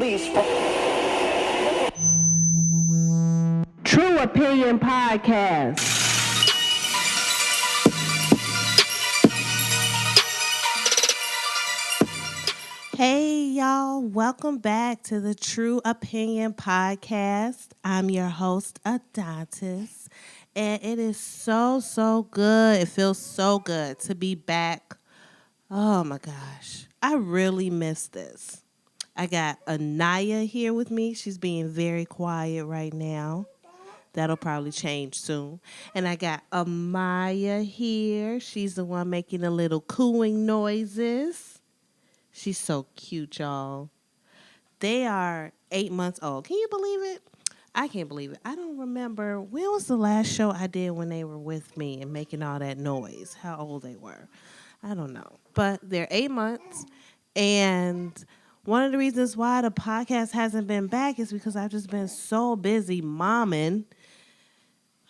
please. True Opinion Podcast. Hey, y'all. Welcome back to the True Opinion Podcast. I'm your host, Adontaus, and it is so good. It feels so good to be back. Oh, my gosh. I really missed this. I got Anaya here with me. She's being very quiet right now. That'll probably change soon. And I got Amaya here. She's the one making the little cooing noises. She's so cute, y'all. They are 8 months old. Can you believe it? I can't believe it. I don't remember. When was the last show I did when they were with me and making all that noise? How old they were? I don't know. But they're 8 months. And one of the reasons why the podcast hasn't been back is because I've just been so busy momming.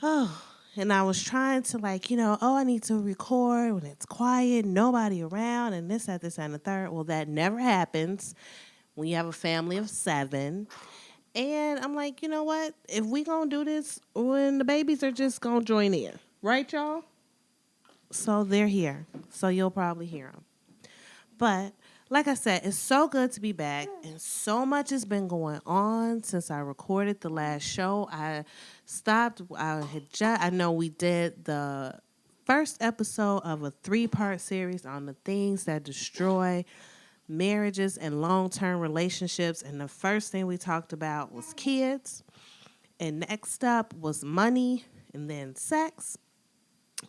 Oh, and I was trying to I need to record when it's quiet, nobody around, and this, that, and the third. Well, that never happens when you have a family of 7. And I'm like, you know what? If we gonna do this, when the babies are just gonna join in. Right, y'all? So they're here. So you'll probably hear them. But like I said, it's so good to be back, and so much has been going on since I recorded the last show. I stopped. I know we did the first episode of a 3-part series on the things that destroy marriages and long-term relationships, and the first thing we talked about was kids, and next up was money, and then sex,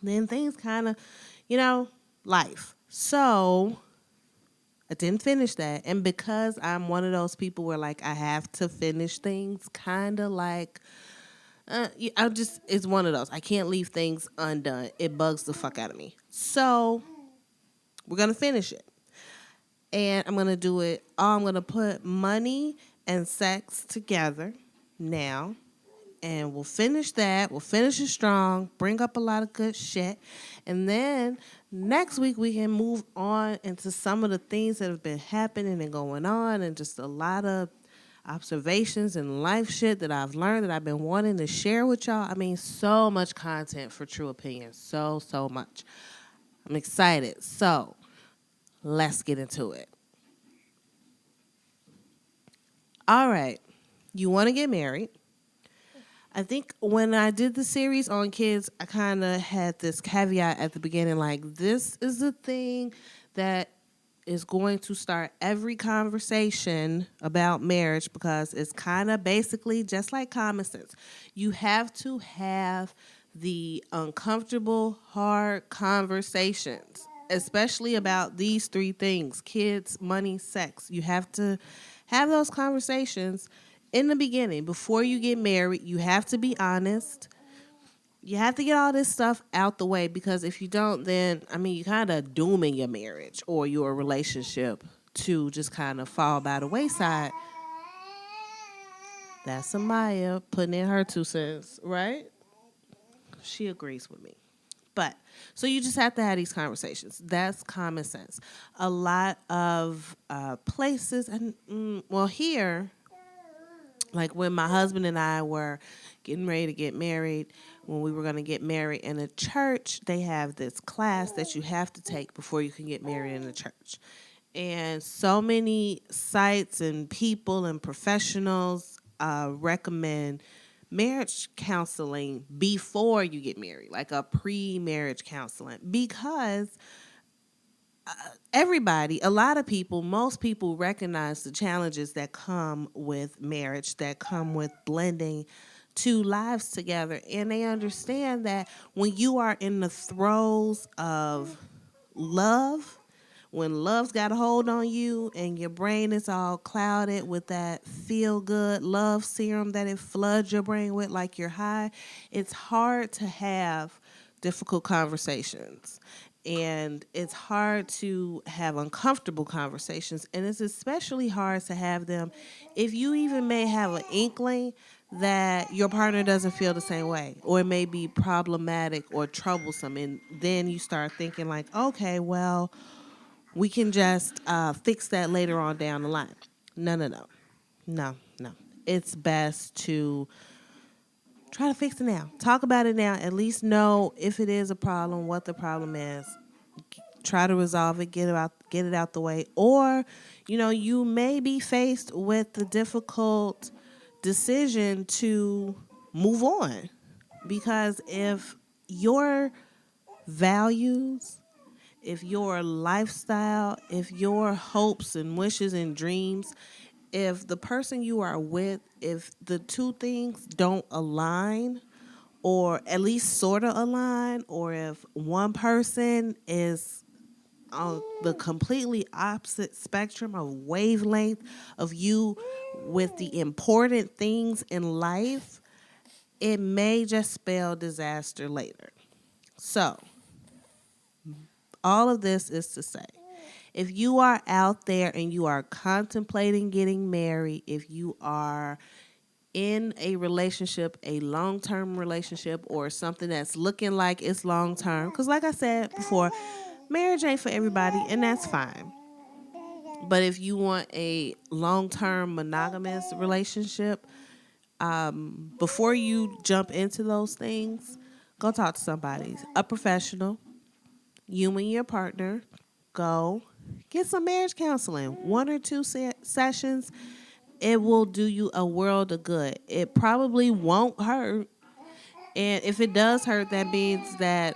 then things kind of, life. So I didn't finish that. And because I'm one of those people where, I have to finish things, kind of it's one of those. I can't leave things undone. It bugs the fuck out of me. So we're going to finish it. And I'm going to do it. I'm going to put money and sex together now. And we'll finish that. We'll finish it strong. Bring up a lot of good shit. And then next week we can move on into some of the things that have been happening and going on, and just a lot of observations and life shit that I've learned that I've been wanting to share with y'all. I mean, so much content for True Opinion. So much. I'm excited. So let's get into it. All right. You want to get married? I think when I did the series on kids, I kind of had this caveat at the beginning, this is the thing that is going to start every conversation about marriage, because it's kind of basically just like common sense. You have to have the uncomfortable, hard conversations, especially about these 3 things: kids, money, sex. You have to have those conversations in the beginning. Before you get married, you have to be honest. You have to get all this stuff out the way, because if you don't, then, you kind of dooming your marriage or your relationship to just kind of fall by the wayside. That's Amaya putting in her 2 cents, right? She agrees with me. But, so you just have to have these conversations. That's common sense. A lot of places, and here, like when my husband and I were getting ready to get married, when we were going to get married in a church, they have this class that you have to take before you can get married in a church. And so many sites and people and professionals recommend marriage counseling before you get married, like a pre-marriage counseling, because a lot of people, most people recognize the challenges that come with marriage, that come with blending 2 lives together. And they understand that when you are in the throes of love, when love's got a hold on you and your brain is all clouded with that feel-good love serum that it floods your brain with like you're high, it's hard to have difficult conversations. And it's hard to have uncomfortable conversations. And it's especially hard to have them if you even may have an inkling that your partner doesn't feel the same way, or it may be problematic or troublesome. And then you start thinking okay, well, we can just fix that later on down the line. No. No, no. It's best to try to fix it now. Talk about it now. At least know if it is a problem, what the problem is. Try to resolve it, get it out the way. Or, you may be faced with the difficult decision to move on. Because if your values, if your lifestyle, if your hopes and wishes and dreams, if the person you are with, if the two things don't align, or at least sort of align, or if one person is on the completely opposite spectrum of wavelength of you with the important things in life, it may just spell disaster later. So, all of this is to say, if you are out there and you are contemplating getting married, if you are in a relationship, a long-term relationship, or something that's looking like it's long-term, because like I said before, marriage ain't for everybody, and that's fine. But if you want a long-term monogamous relationship, before you jump into those things, go talk to somebody, a professional. You and your partner go get some marriage counseling, 1 or 2 sessions. It will do you a world of good. It probably won't hurt. And if it does hurt, that means that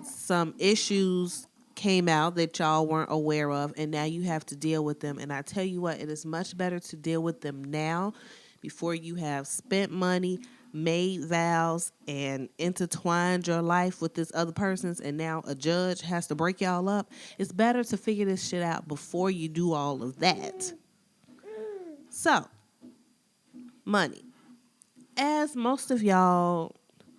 some issues came out that y'all weren't aware of, and now you have to deal with them. And I tell you what, it is much better to deal with them now before you have spent money, made vows, and intertwined your life with this other person's, and now a judge has to break y'all up. It's better to figure this shit out before you do all of that. So, money. As most of y'all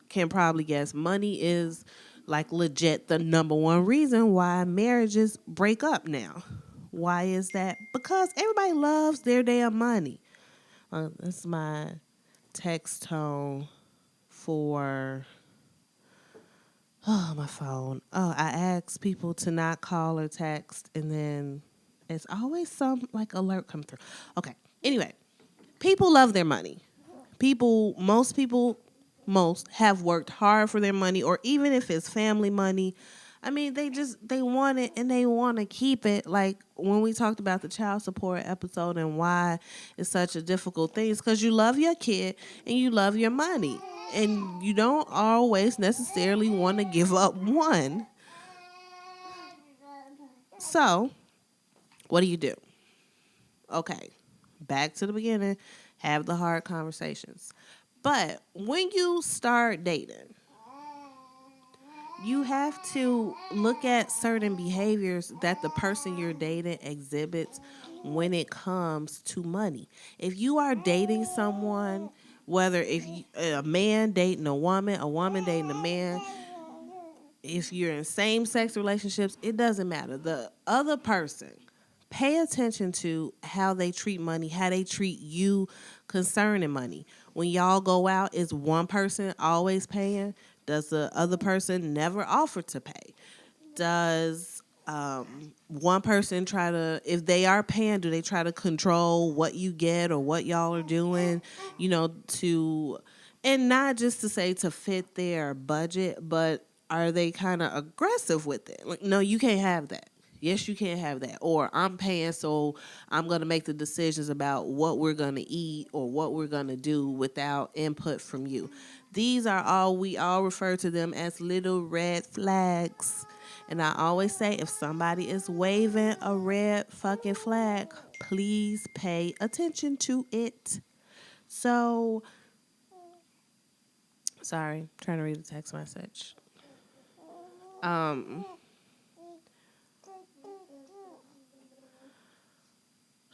can probably guess, money is like legit the number one reason why marriages break up now. Why is that? Because everybody loves their damn money. That's my text tone for my phone. I ask people to not call or text, and then it's always some like alert come through. Okay. Anyway, people love their money. Most have worked hard for their money, or even if it's family money, I mean, they want it and they want to keep it. Like when we talked about the child support episode and why it's such a difficult thing, it's because you love your kid and you love your money, and you don't always necessarily want to give up one. So, what do? Okay, back to the beginning. Have the hard conversations. But when you start dating, you have to look at certain behaviors that the person you're dating exhibits when it comes to money. If you are dating someone, whether a man dating a woman dating a man, if you're in same-sex relationships, it doesn't matter. The other person, pay attention to how they treat money, how they treat you concerning money. When y'all go out, is one person always paying? Does the other person never offer to pay? Does one person try to, if they are paying, do they try to control what you get or what y'all are doing, and not just to say to fit their budget, but are they kind of aggressive with it? Like, no, you can't have that. Yes, you can't have that. Or I'm paying, so I'm going to make the decisions about what we're going to eat or what we're going to do without input from you. We all refer to them as little red flags. And I always say, if somebody is waving a red fucking flag, please pay attention to it. So, sorry, trying to read the text message.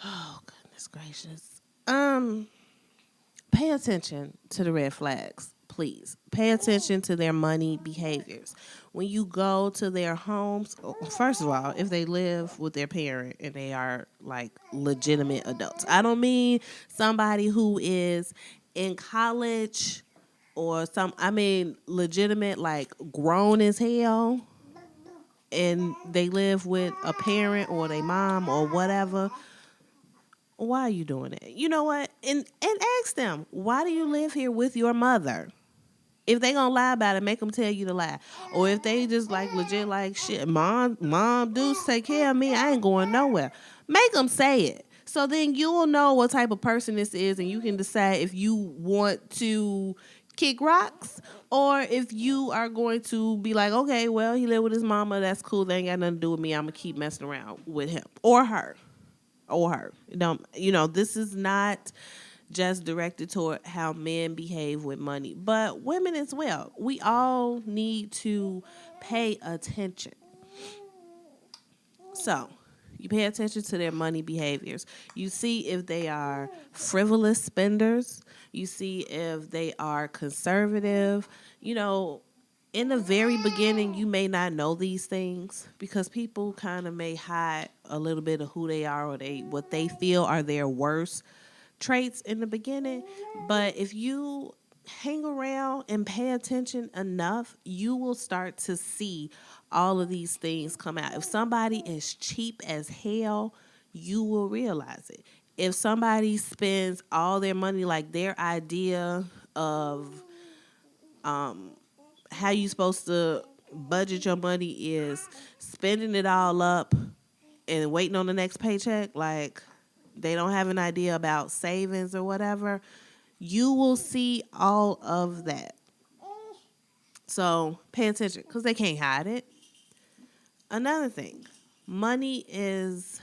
Oh, goodness gracious. Pay attention to the red flags, please. Pay attention to their money behaviors. When you go to their homes, first of all, if they live with their parent and they are like legitimate adults. I don't mean somebody who is in college or legitimate, like grown as hell, and they live with a parent or their mom or whatever. Why are you doing it? You know what? And ask them, why do you live here with your mother? If they gonna lie about it, make them tell you to lie. Or if they just like legit like shit, mom, Deuce take care of me. I ain't going nowhere. Make them say it. So then you'll know what type of person this is, and you can decide if you want to kick rocks or if you are going to be like, okay, well, he lived with his mama. That's cool. They ain't got nothing to do with me. I'm gonna keep messing around with him or her. Don't this is not just directed toward how men behave with money, but women as well. We all need to pay attention. So you pay attention to their money behaviors. You see if they are frivolous spenders. You see if they are conservative. In the very beginning, you may not know these things because people kind of may hide a little bit of who they are or what they feel are their worst traits in the beginning. But if you hang around and pay attention enough, you will start to see all of these things come out. If somebody is cheap as hell, you will realize it. If somebody spends all their money, like their idea of how you supposed to budget your money is spending it all up and waiting on the next paycheck, like they don't have an idea about savings or whatever, you will see all of that. So pay attention because they can't hide it. Another thing, money is,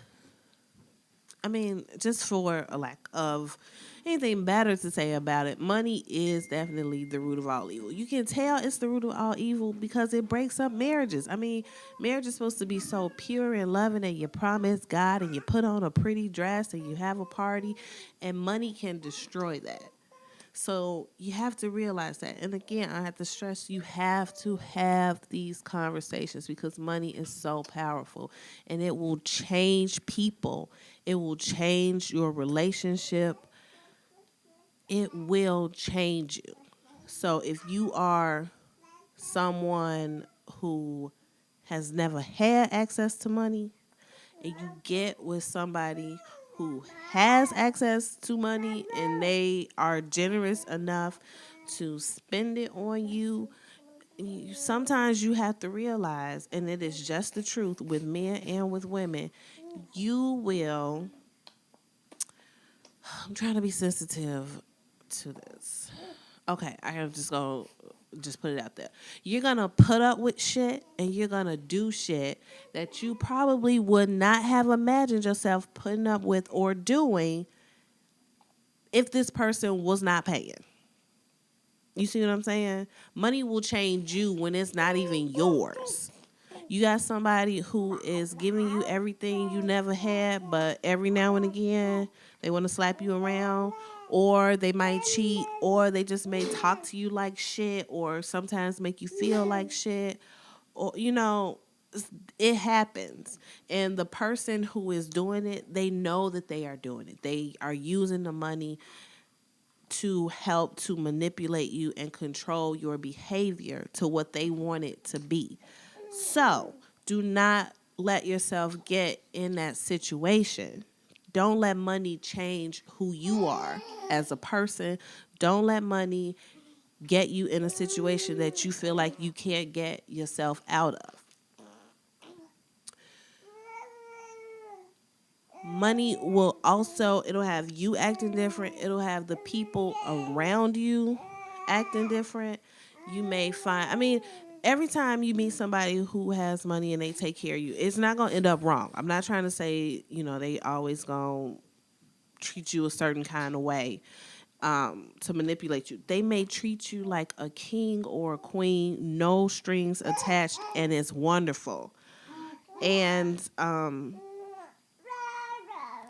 just for a lack of anything better to say about it, money is definitely the root of all evil. You can tell it's the root of all evil because it breaks up marriages. Marriage is supposed to be so pure and loving, and you promise God and you put on a pretty dress and you have a party, and money can destroy that. So you have to realize that. And again, I have to stress, you have to have these conversations because money is so powerful and it will change people. It will change your relationship. It will change you. So if you are someone who has never had access to money and you get with somebody who has access to money and they are generous enough to spend it on you, sometimes you have to realize, and it is just the truth with men and with women, you will, I'm trying to be sensitive to this. Okay, I am just going to just put it out there. You're going to put up with shit and you're going to do shit that you probably would not have imagined yourself putting up with or doing if this person was not paying. You see what I'm saying? Money will change you when it's not even yours. You got somebody who is giving you everything you never had, but every now and again they want to slap you around, or they might cheat, or they just may talk to you like shit, or sometimes make you feel like shit, or it happens. And the person who is doing it, they know that they are doing it. They are using the money to help to manipulate you and control your behavior to what they want it to be. So do not let yourself get in that situation. Don't let money change who you are as a person. Don't let money get you in a situation that you feel like you can't get yourself out of. Money will also, it'll have you acting different. It'll have the people around you acting different. You may find, every time you meet somebody who has money and they take care of you, it's not going to end up wrong. I'm not trying to say, they always going to treat you a certain kind of way to manipulate you. They may treat you like a king or a queen, no strings attached, and it's wonderful. And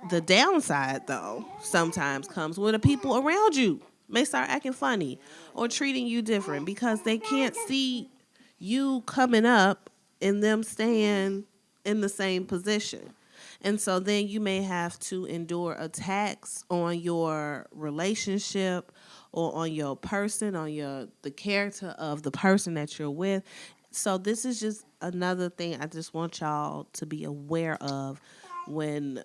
the downside, though, sometimes comes when the people around you may start acting funny or treating you different because they can't see you coming up and them staying in the same position. And so then you may have to endure attacks on your relationship or on your person, on the character of the person that you're with. So this is just another thing I just want y'all to be aware of when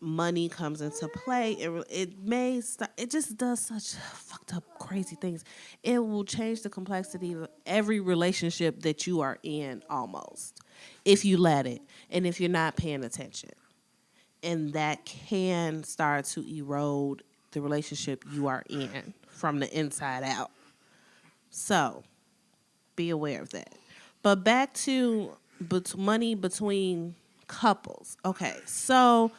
money comes into play, it just does such fucked up crazy things. It will change the complexity of every relationship that you are in almost, if you let it and if you're not paying attention. And that can start to erode the relationship you are in from the inside out. So be aware of that. But back to money between couples. Okay, so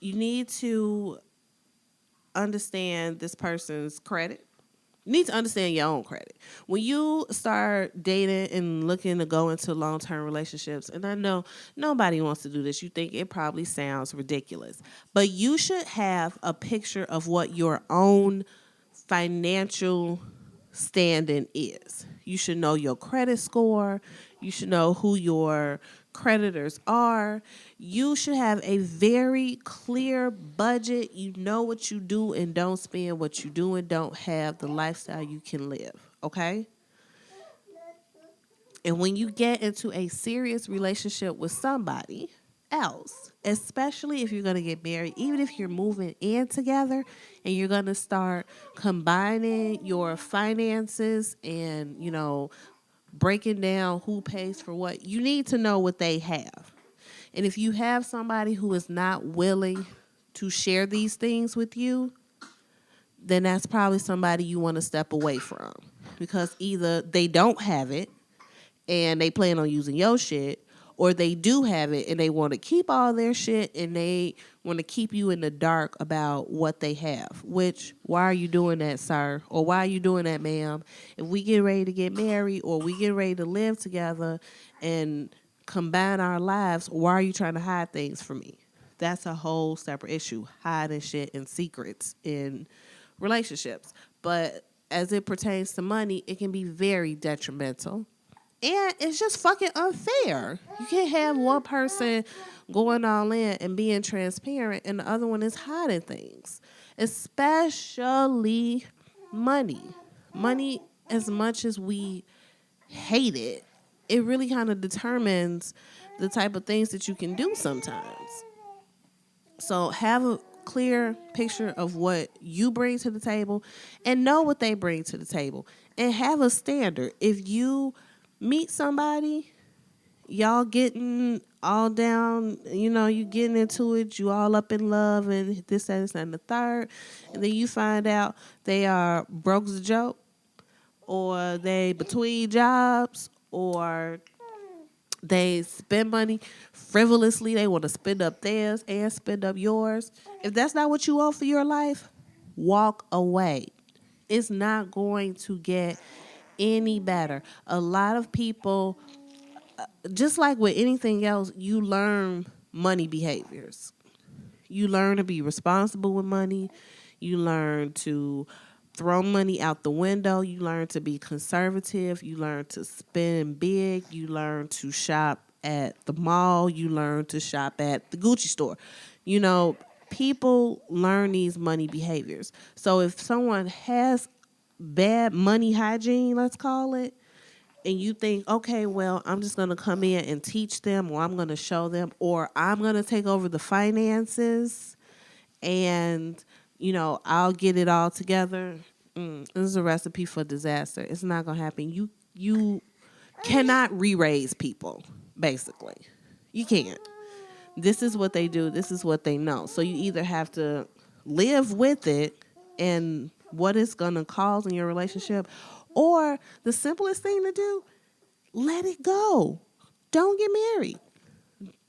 you need to understand this person's credit. You need to understand your own credit. When you start dating and looking to go into long-term relationships, and I know nobody wants to do this, you think it probably sounds ridiculous, but you should have a picture of what your own financial standing is. You should know your credit score. You should know who your creditors are. You should have a very clear budget. You know what you do and don't spend, what you do and don't have, the lifestyle you can live, okay? And when you get into a serious relationship with somebody else, especially if you're going to get married, even if you're moving in together and you're going to start combining your finances and, breaking down who pays for what, you need to know what they have. And if you have somebody who is not willing to share these things with you, then that's probably somebody you want to step away from, because either they don't have it and they plan on using your shit, or they do have it and they want to keep all their shit and they want to keep you in the dark about what they have. Which, why are you doing that, sir? Or why are you doing that, ma'am? If we get ready to get married or we get ready to live together and combine our lives, why are you trying to hide things from me? That's a whole separate issue, hiding shit and secrets in relationships. But as it pertains to money, it can be very detrimental. And it's just fucking unfair. You can't have one person going all in and being transparent and the other one is hiding things. Especially money. Money, as much as we hate it, it really kind of determines the type of things that you can do sometimes. So have a clear picture of what you bring to the table and know what they bring to the table. And have a standard. If you meet somebody, y'all getting all down, you getting into it, you all up in love and this, that, and the third, and then you find out they are broke as a joke, or they between jobs, or they spend money frivolously, they want to spend up theirs and spend up yours. If that's not what you want for your life, walk away. It's not going to get any better. A lot of people, just like with anything else, you learn money behaviors. You learn to be responsible with money. You learn to throw money out the window. You learn to be conservative. You learn to spend big. You learn to shop at the mall. You learn to shop at the Gucci store. People learn these money behaviors. So if someone has bad money hygiene, let's call it, and you think, okay, well, I'm just going to come in and teach them, or I'm going to show them, or I'm going to take over the finances and, I'll get it all together. This is a recipe for disaster. It's not going to happen. You cannot re-raise people, basically. You can't. This is what they do. This is what they know. So you either have to live with it and what it's going to cause in your relationship, or the simplest thing to do, let it go. Don't get married.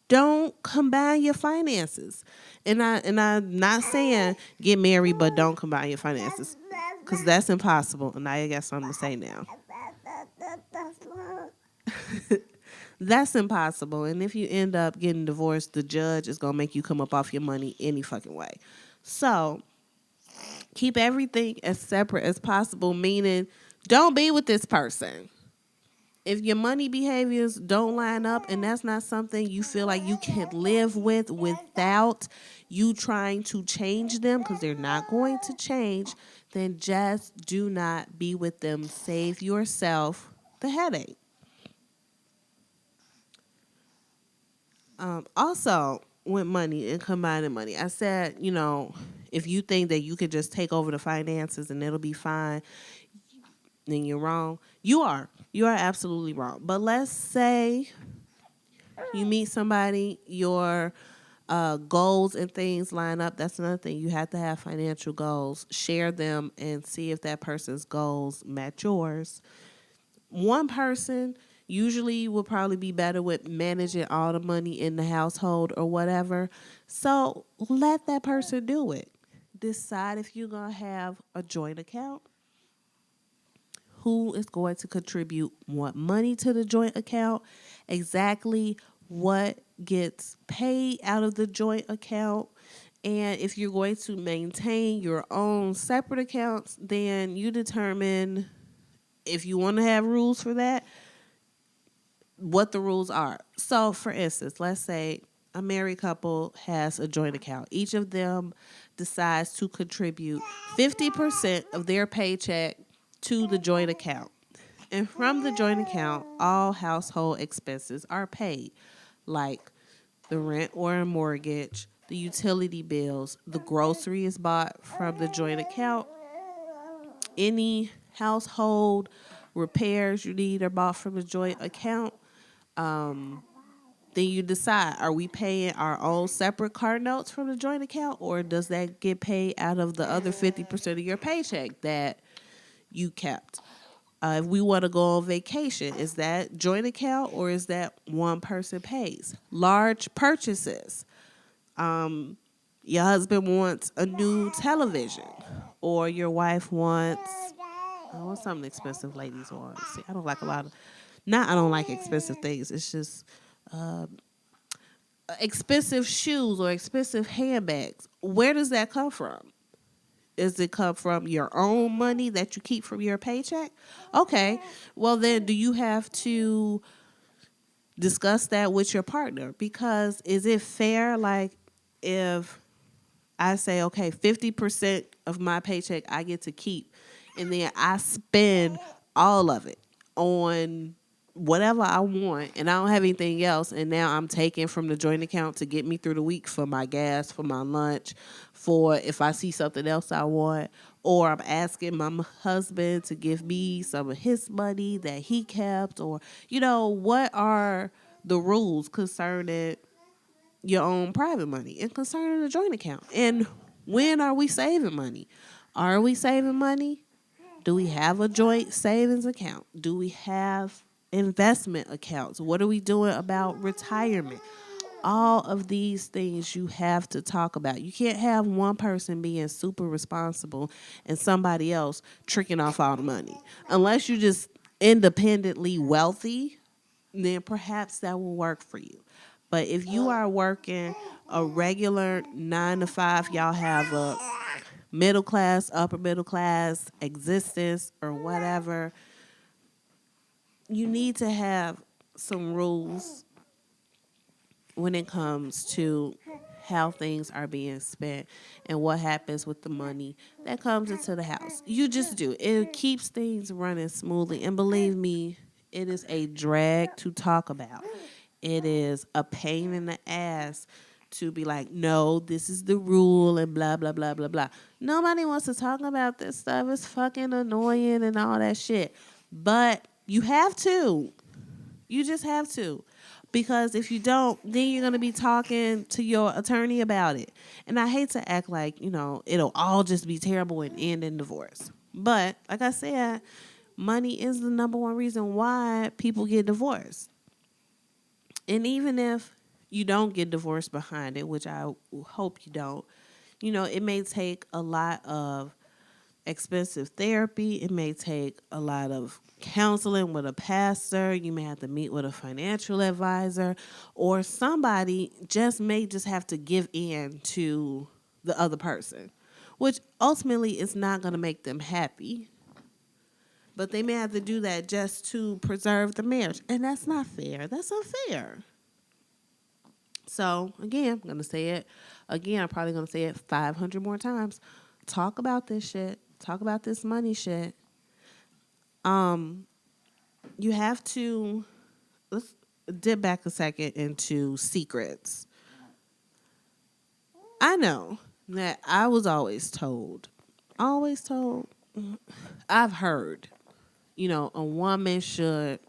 Don't combine your finances. And I'm not saying get married, but don't combine your finances, because that's impossible. And I got something to say now. That's impossible. And if you end up getting divorced, the judge is going to make you come up off your money any fucking way. So keep everything as separate as possible, meaning don't be with this person. If your money behaviors don't line up and that's not something you feel like you can live with without you trying to change them, because they're not going to change, then just do not be with them. Save yourself the headache. Also, with money and combining money. I said, if you think that you could just take over the finances and it'll be fine, then you're wrong. You are absolutely wrong. But let's say you meet somebody, your goals and things line up. That's another thing. You have to have financial goals. Share them and see if that person's goals match yours. One person usually will probably be better with managing all the money in the household or whatever. So let that person do it. Decide if you're going to have a joint account. Who is going to contribute what money to the joint account, exactly what gets paid out of the joint account. And if you're going to maintain your own separate accounts, then you determine if you want to have rules for that, what the rules are. So, for instance, let's say a married couple has a joint account. Each of them decides to contribute 50% of their paycheck to the joint account. And from the joint account, all household expenses are paid, like the rent or a mortgage, the utility bills, the groceries bought from the joint account, any household repairs you need are bought from the joint account. Then you decide, are we paying our own separate car notes from the joint account, or does that get paid out of the other 50% of your paycheck that you kept? If we want to go on vacation, is that joint account or is that one person pays? Large purchases. Your husband wants a new television, or your wife wants, what's something expensive ladies want? See, I don't like a lot of, not I don't like expensive things. It's just expensive shoes or expensive handbags. Where does that come from? Does it come from your own money that you keep from your paycheck? Okay. Well, then do you have to discuss that with your partner? Because is it fair, like, if I say, okay, 50% of my paycheck I get to keep, and then I spend all of it on whatever I want, and I don't have anything else, and now I'm taking from the joint account to get me through the week for my gas, for my lunch, for if I see something else I want, or I'm asking my husband to give me some of his money that he kept, or, what are the rules concerning your own private money and concerning the joint account? And when are we saving money? Are we saving money? Do we have a joint savings account? Do we have investment accounts? What are we doing about retirement? All of these things you have to talk about. You can't have one person being super responsible and somebody else tricking off all the money. Unless you're just independently wealthy, then perhaps that will work for you. But if you are working a regular 9 to 5, y'all have a middle class, upper middle class existence or whatever, you need to have some rules when it comes to how things are being spent and what happens with the money that comes into the house. You just do. It keeps things running smoothly. And believe me, it is a drag to talk about. It is a pain in the ass to be like, no, this is the rule and blah, blah, blah, blah, blah. Nobody wants to talk about this stuff. It's fucking annoying and all that shit. But you have to. You just have to. Because if you don't, then you're going to be talking to your attorney about it. And I hate to act like, it'll all just be terrible and end in divorce. But like I said, money is the number one reason why people get divorced. And even if you don't get divorced behind it, which I hope you don't, it may take a lot of expensive therapy. It may take a lot of counseling with a pastor. You may have to meet with a financial advisor, or somebody may just have to give in to the other person, which ultimately is not going to make them happy. But they may have to do that just to preserve the marriage. And that's not fair. That's unfair. So, again, I'm going to say it. Again, I'm probably going to say it 500 more times. Talk about this shit. Talk about this money shit. You have to, let's dip back a second into secrets. I know that I was always told, I've heard, a woman should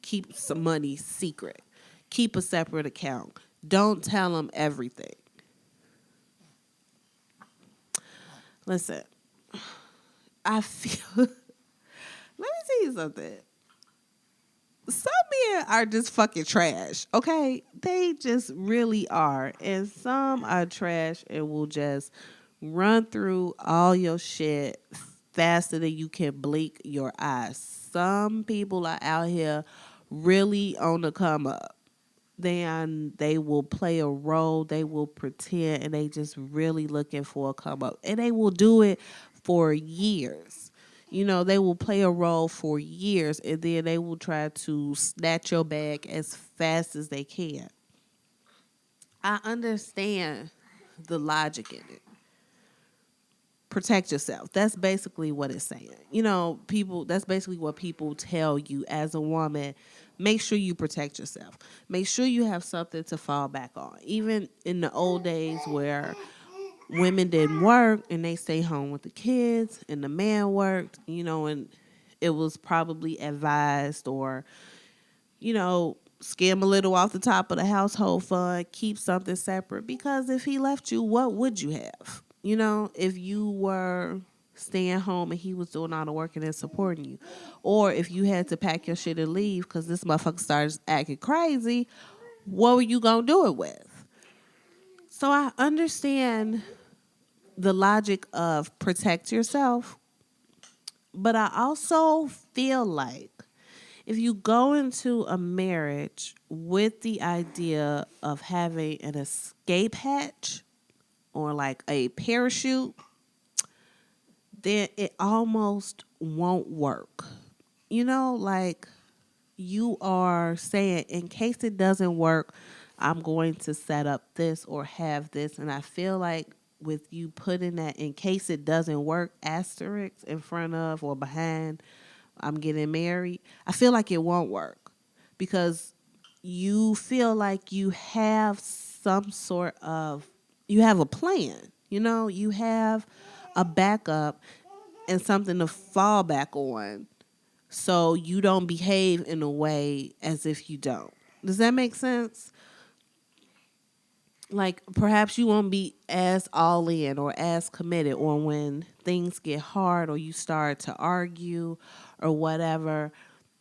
keep some money secret, keep a separate account, don't tell them everything. Listen, I feel, let me tell you something. Some men are just fucking trash, okay? They just really are. And some are trash and will just run through all your shit faster than you can blink your eyes. Some people are out here really on the come up. They will play a role, they will pretend, and they just really looking for a come up. And they will do it for years. They will play a role for years and then they will try to snatch your bag as fast as they can. I understand the logic in it. Protect yourself. That's basically what it's saying. That's basically what people tell you as a woman. Make sure you protect yourself. Make sure you have something to fall back on. Even in the old days where women didn't work and they stay home with the kids and the man worked, and it was probably advised or, skim a little off the top of the household fund, keep something separate. Because if he left you, what would you have? If you were staying home and he was doing all the work and then supporting you. Or if you had to pack your shit and leave because this motherfucker started acting crazy, what were you going to do it with? So I understand the logic of protect yourself, but I also feel like if you go into a marriage with the idea of having an escape hatch or like a parachute, then it almost won't work. Like you are saying, in case it doesn't work, I'm going to set up this or have this. And I feel like with you putting that in case it doesn't work asterisk in front of or behind I'm getting married, I feel like it won't work because you feel like you have you have a plan, you have a backup and something to fall back on so you don't behave in a way as if you don't. Does that make sense? Like perhaps you won't be as all in or as committed, or when things get hard or you start to argue or whatever,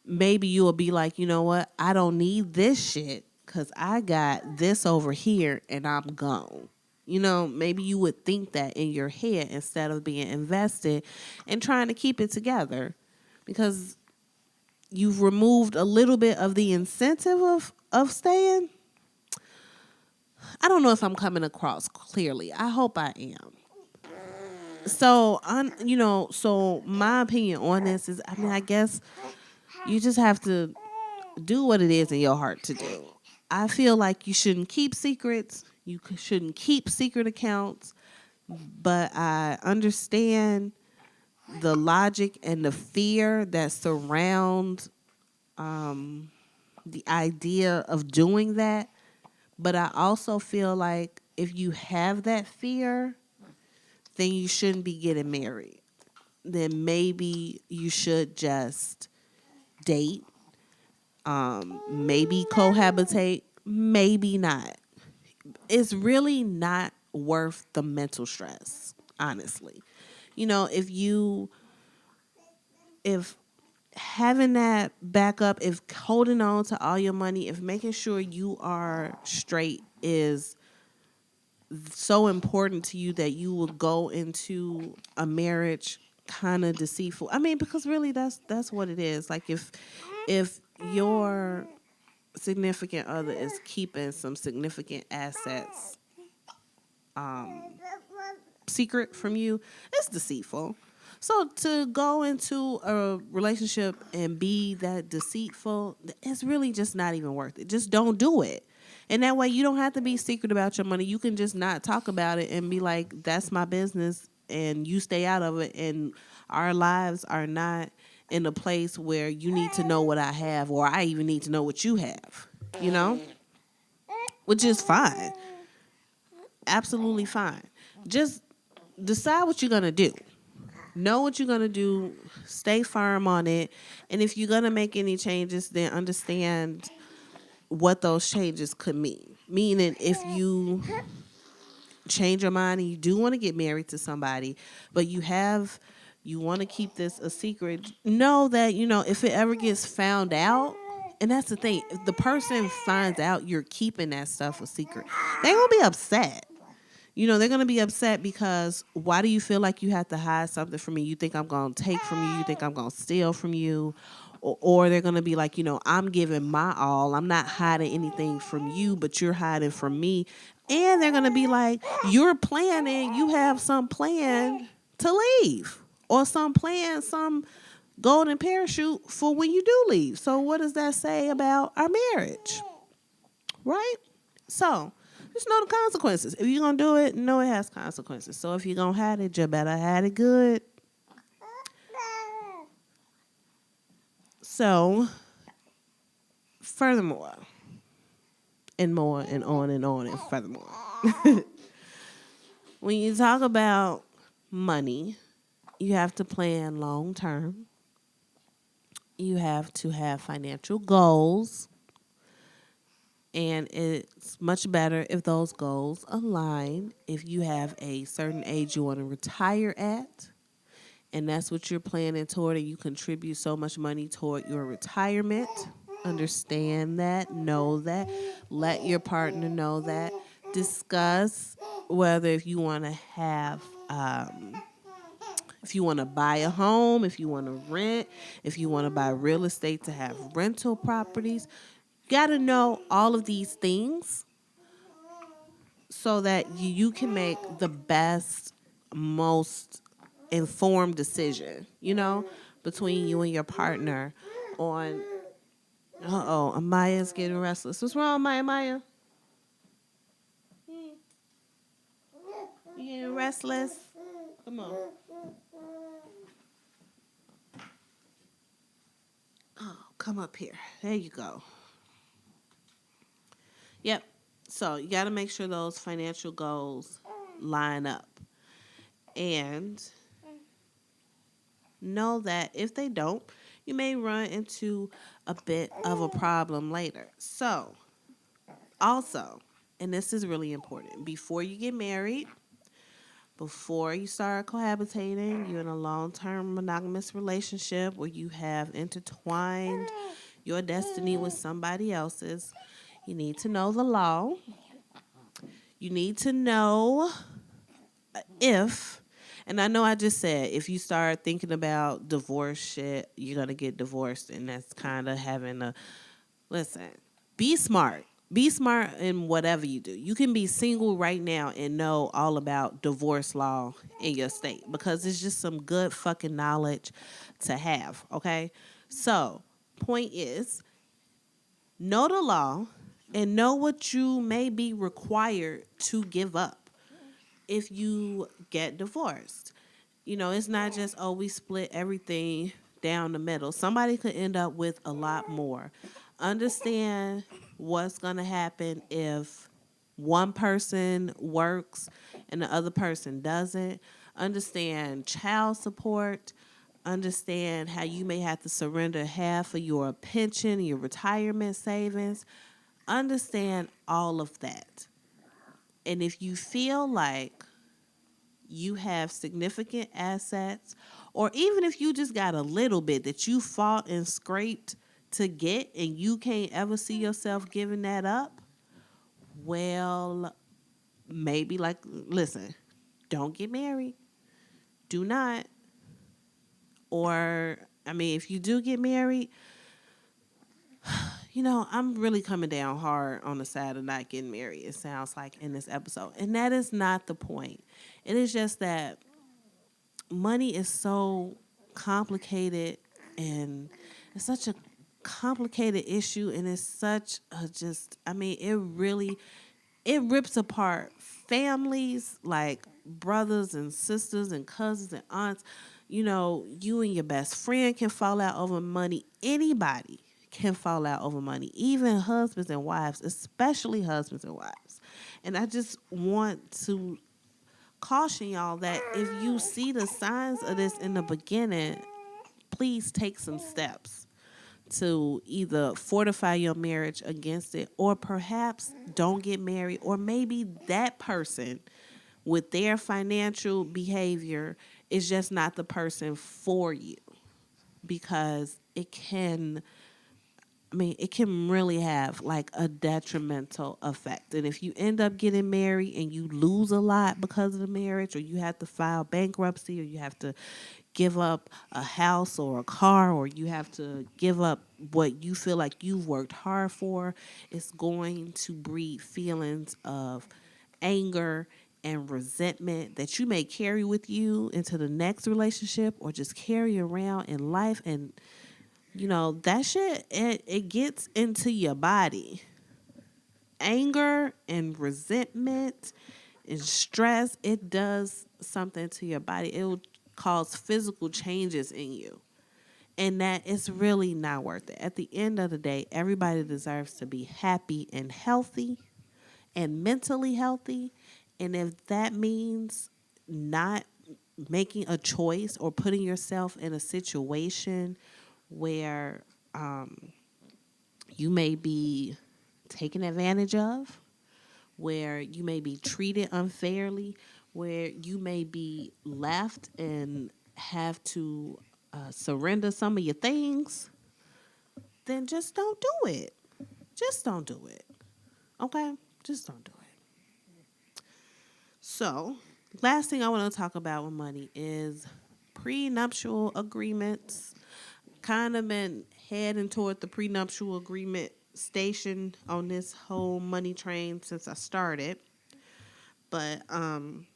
maybe you'll be like, you know what? I don't need this shit because I got this over here and I'm gone. Maybe you would think that in your head instead of being invested and trying to keep it together because you've removed a little bit of the incentive of staying. I don't know if I'm coming across clearly. I hope I am. So, so my opinion on this is, I guess you just have to do what it is in your heart to do. I feel like you shouldn't keep secrets. You shouldn't keep secret accounts. But I understand the logic and the fear that surrounds the idea of doing that. But I also feel like if you have that fear, then you shouldn't be getting married. Then maybe you should just date, maybe cohabitate, maybe not. It's really not worth the mental stress, honestly. If having that backup, if holding on to all your money, if making sure you are straight is so important to you that you will go into a marriage kind of deceitful. Because really that's what it is. Like if your significant other is keeping some significant assets secret from you, it's deceitful. So to go into a relationship and be that deceitful, it's really just not even worth it. Just don't do it. And that way you don't have to be secret about your money. You can just not talk about it and be like, that's my business and you stay out of it. And our lives are not in a place where you need to know what I have or I even need to know what you have, which is fine. absolutely fine. Just decide what you're going to do. Know what you're going to do. Stay firm on it. And if you're going to make any changes, then understand what those changes could mean. Meaning, if you change your mind and you do want to get married to somebody, but you want to keep this a secret, know that, if it ever gets found out, and that's the thing, if the person finds out you're keeping that stuff a secret, they're going to be upset. They're going to be upset because why do you feel like you have to hide something from me? You think I'm going to take from you? You think I'm going to steal from you? Or they're going to be like, I'm giving my all. I'm not hiding anything from you, but you're hiding from me. And they're going to be like, you're planning, you have some plan to leave or some plan, some golden parachute for when you do leave. So what does that say about our marriage? Right? So just know the consequences. If you're going to do it, know it has consequences. So if you're going to hide it, you better hide it good. So, furthermore, and more, and on, and furthermore. When you talk about money, you have to plan long term. You have to have financial goals. And it's much better if those goals align. If you have a certain age you want to retire at, and that's what you're planning toward, and you contribute so much money toward your retirement, understand that, know that, let your partner know that. Discuss whether if you want to have, if you want to buy a home, if you want to rent, if you want to buy real estate to have rental properties. You got to know all of these things so that you can make the best, most informed decision, between you and your partner on, Amaya's getting restless. What's wrong, Maya? You getting restless? Come on. Oh, come up here. There you go. Yep. So you got to make sure those financial goals line up. And know that if they don't, you may run into a bit of a problem later. So, also, and this is really important, before you get married, before you start cohabitating, you're in a long-term monogamous relationship where you have intertwined your destiny with somebody else's, you need to know the law. You need to know if, and I know I just said, if you start thinking about divorce shit, you're going to get divorced. And that's kind of having listen, be smart. Be smart in whatever you do. You can be single right now and know all about divorce law in your state because it's just some good fucking knowledge to have, okay? So, point is, know the law and know what you may be required to give up if you get divorced. It's not just, we split everything down the middle. Somebody could end up with a lot more. Understand what's going to happen if one person works and the other person doesn't. Understand child support. Understand how you may have to surrender half of your pension, your retirement savings. Understand all of that. And if you feel like you have significant assets, or even if you just got a little bit that you fought and scraped to get and you can't ever see yourself giving that up, well, maybe listen, don't get married. Do not. Or, if you do get married, I'm really coming down hard on the side of not getting married, it sounds like in this episode. And that is not the point. It is just that money is so complicated and it's such a complicated issue, and it's such a it rips apart families, like brothers and sisters and cousins and aunts. You and your best friend can fall out over money. Anybody can fall out over money, even husbands and wives, especially husbands and wives. And I just want to caution y'all that if you see the signs of this in the beginning, please take some steps to either fortify your marriage against it, or perhaps don't get married, or maybe that person with their financial behavior is just not the person for you, because it can really have like a detrimental effect. And if you end up getting married and you lose a lot because of the marriage, or you have to file bankruptcy, or you have to give up a house or a car, or you have to give up what you feel like you've worked hard for, it's going to breed feelings of anger and resentment that you may carry with you into the next relationship, or just carry around in life. And that shit, it gets into your body. Anger and resentment and stress, it does something to your body. It will cause physical changes in you. And that is really not worth it. At the end of the day, everybody deserves to be happy and healthy and mentally healthy. And if that means not making a choice or putting yourself in a situation where you may be taken advantage of, where you may be treated unfairly, where you may be left and have to surrender some of your things, then just don't do it. Just don't do it. Okay? Just don't do it. So, last thing I want to talk about with money is prenuptial agreements. Kind of been heading toward the prenuptial agreement station on this whole money train since I started. But I'm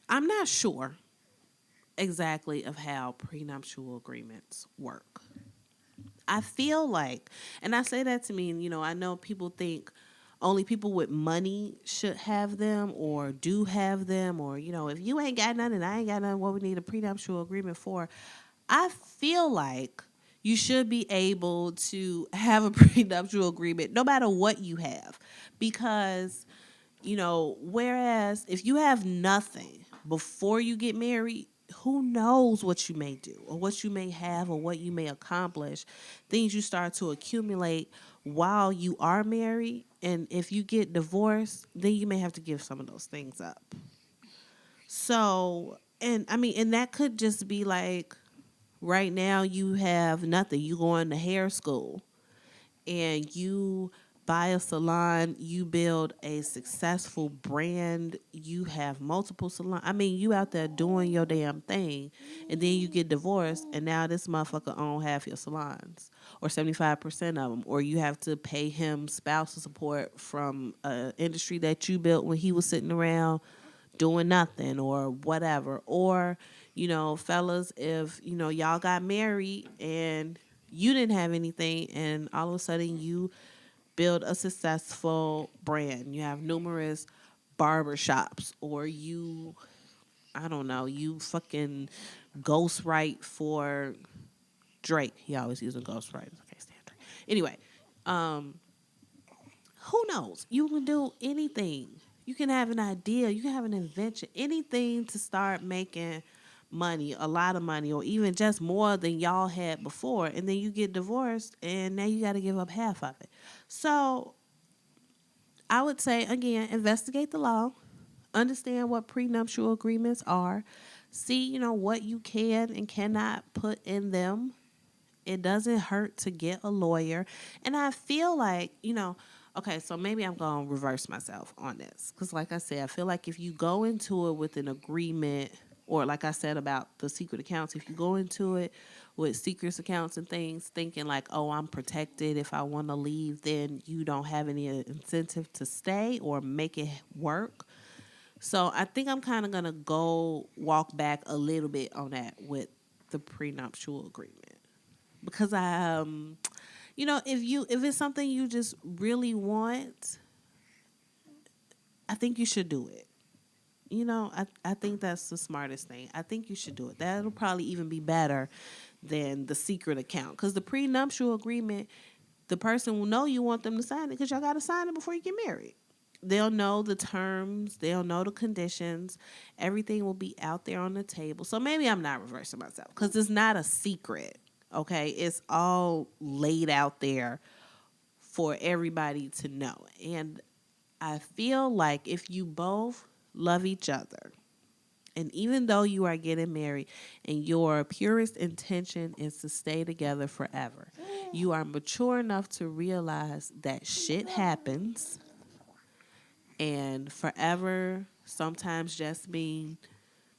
not sure exactly of how prenuptial agreements work. I feel like, and I say that to mean, I know people think only people with money should have them or do have them, or, if you ain't got none and I ain't got none, what we need a prenuptial agreement for? I feel like you should be able to have a prenuptial agreement no matter what you have, because whereas if you have nothing before you get married, who knows what you may do or what you may have or what you may accomplish. Things you start to accumulate while you are married. And if you get divorced, then you may have to give some of those things up. So, and that could just be like right now you have nothing. You going to hair school and you buy a salon, you build a successful brand, you have multiple salons. You out there doing your damn thing, and then you get divorced, and now this motherfucker own half your salons, or 75% of them, or you have to pay him spousal support from an industry that you built when he was sitting around doing nothing or whatever. Or, fellas, if, y'all got married and you didn't have anything and all of a sudden you build a successful brand. You have numerous barber shops, or I don't know, you fucking ghostwrite for Drake. He always using ghostwriters. I can't stand Drake. Anyway, who knows? You can do anything. You can have an idea. You can have an invention. Anything to start making money, a lot of money, or even just more than y'all had before. And then you get divorced, and now you got to give up half of it. So I would say, again, investigate the law. Understand what prenuptial agreements are. See, what you can and cannot put in them. It doesn't hurt to get a lawyer. And I feel like, okay, so maybe I'm going to reverse myself on this. Because like I said, I feel like if you go into it with an agreement, or like I said about the secret accounts, if you go into it with secret accounts and things thinking like, oh, I'm protected. If I want to leave, then you don't have any incentive to stay or make it work. So I think I'm kind of going to go walk back a little bit on that with the prenuptial agreement. Because if it's something you just really want, I think you should do it. I think that's the smartest thing. I think you should do it. That'll probably even be better than the secret account. Because the prenuptial agreement, the person will know you want them to sign it because y'all got to sign it before you get married. They'll know the terms, they'll know the conditions, everything will be out there on the table. So maybe I'm not reversing myself because it's not a secret, okay? It's all laid out there for everybody to know. And I feel like if you both love each other, and even though you are getting married and your purest intention is to stay together forever, you are mature enough to realize that shit happens and forever sometimes just mean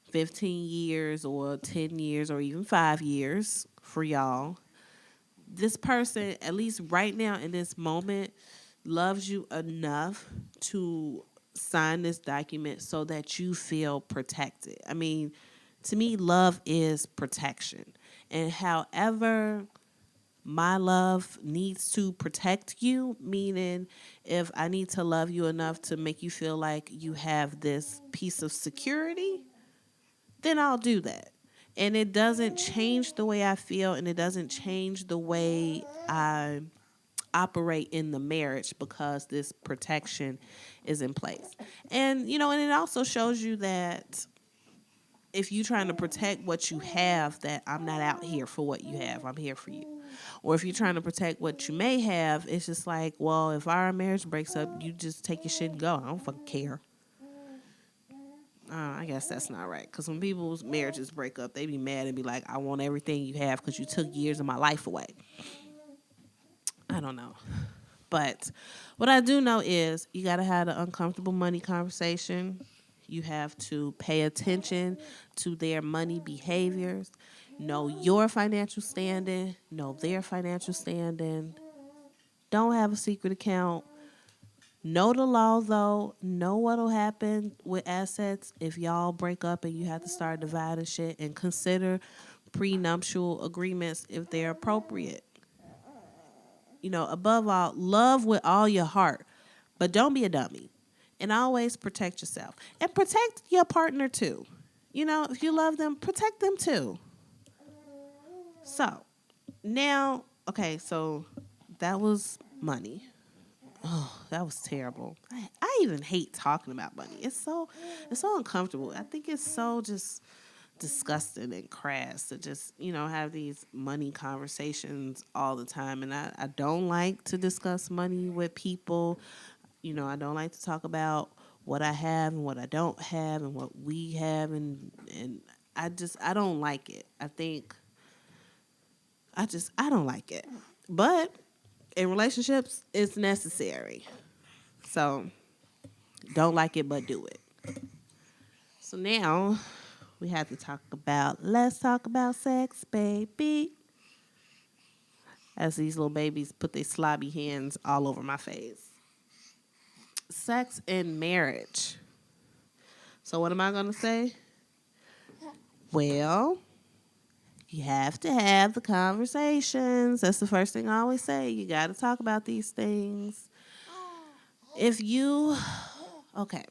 15 years or 10 years or even 5 years for y'all. This person, at least right now in this moment, loves you enough to sign this document so that you feel protected. I mean, to me, love is protection. And however my love needs to protect you, meaning if I need to love you enough to make you feel like you have this piece of security, then I'll do that. And it doesn't change the way I feel and it doesn't change the way I operate in the marriage because this protection is in place. And, and it also shows you that if you're trying to protect what you have, that I'm not out here for what you have. I'm here for you. Or if you're trying to protect what you may have, it's just like, well, if our marriage breaks up, you just take your shit and go. I don't fucking care. I guess that's not right. Because when people's marriages break up, they be mad and be like, I want everything you have because you took years of my life away. I don't know. But what I do know is you got to have an uncomfortable money conversation. You have to pay attention to their money behaviors. Know your financial standing. Know their financial standing. Don't have a secret account. Know the law, though. Know what'll happen with assets if y'all break up and you have to start dividing shit. And consider prenuptial agreements if they're appropriate. Above all, love with all your heart. But don't be a dummy. And always protect yourself. And protect your partner, too. If you love them, protect them, too. So, now, okay, so that was money. Oh, that was terrible. I even hate talking about money. It's so uncomfortable. I think it's so just disgusting and crass to just, have these money conversations all the time. And I don't like to discuss money with people. I don't like to talk about what I have and what I don't have and what we have. And I don't like it. I don't like it. But in relationships, it's necessary. So don't like it, but do it. So now we have to let's talk about sex, baby. As these little babies put their slobby hands all over my face. Sex in marriage. So what am I going to say? Well, you have to have the conversations. That's the first thing I always say. You got to talk about these things. Okay.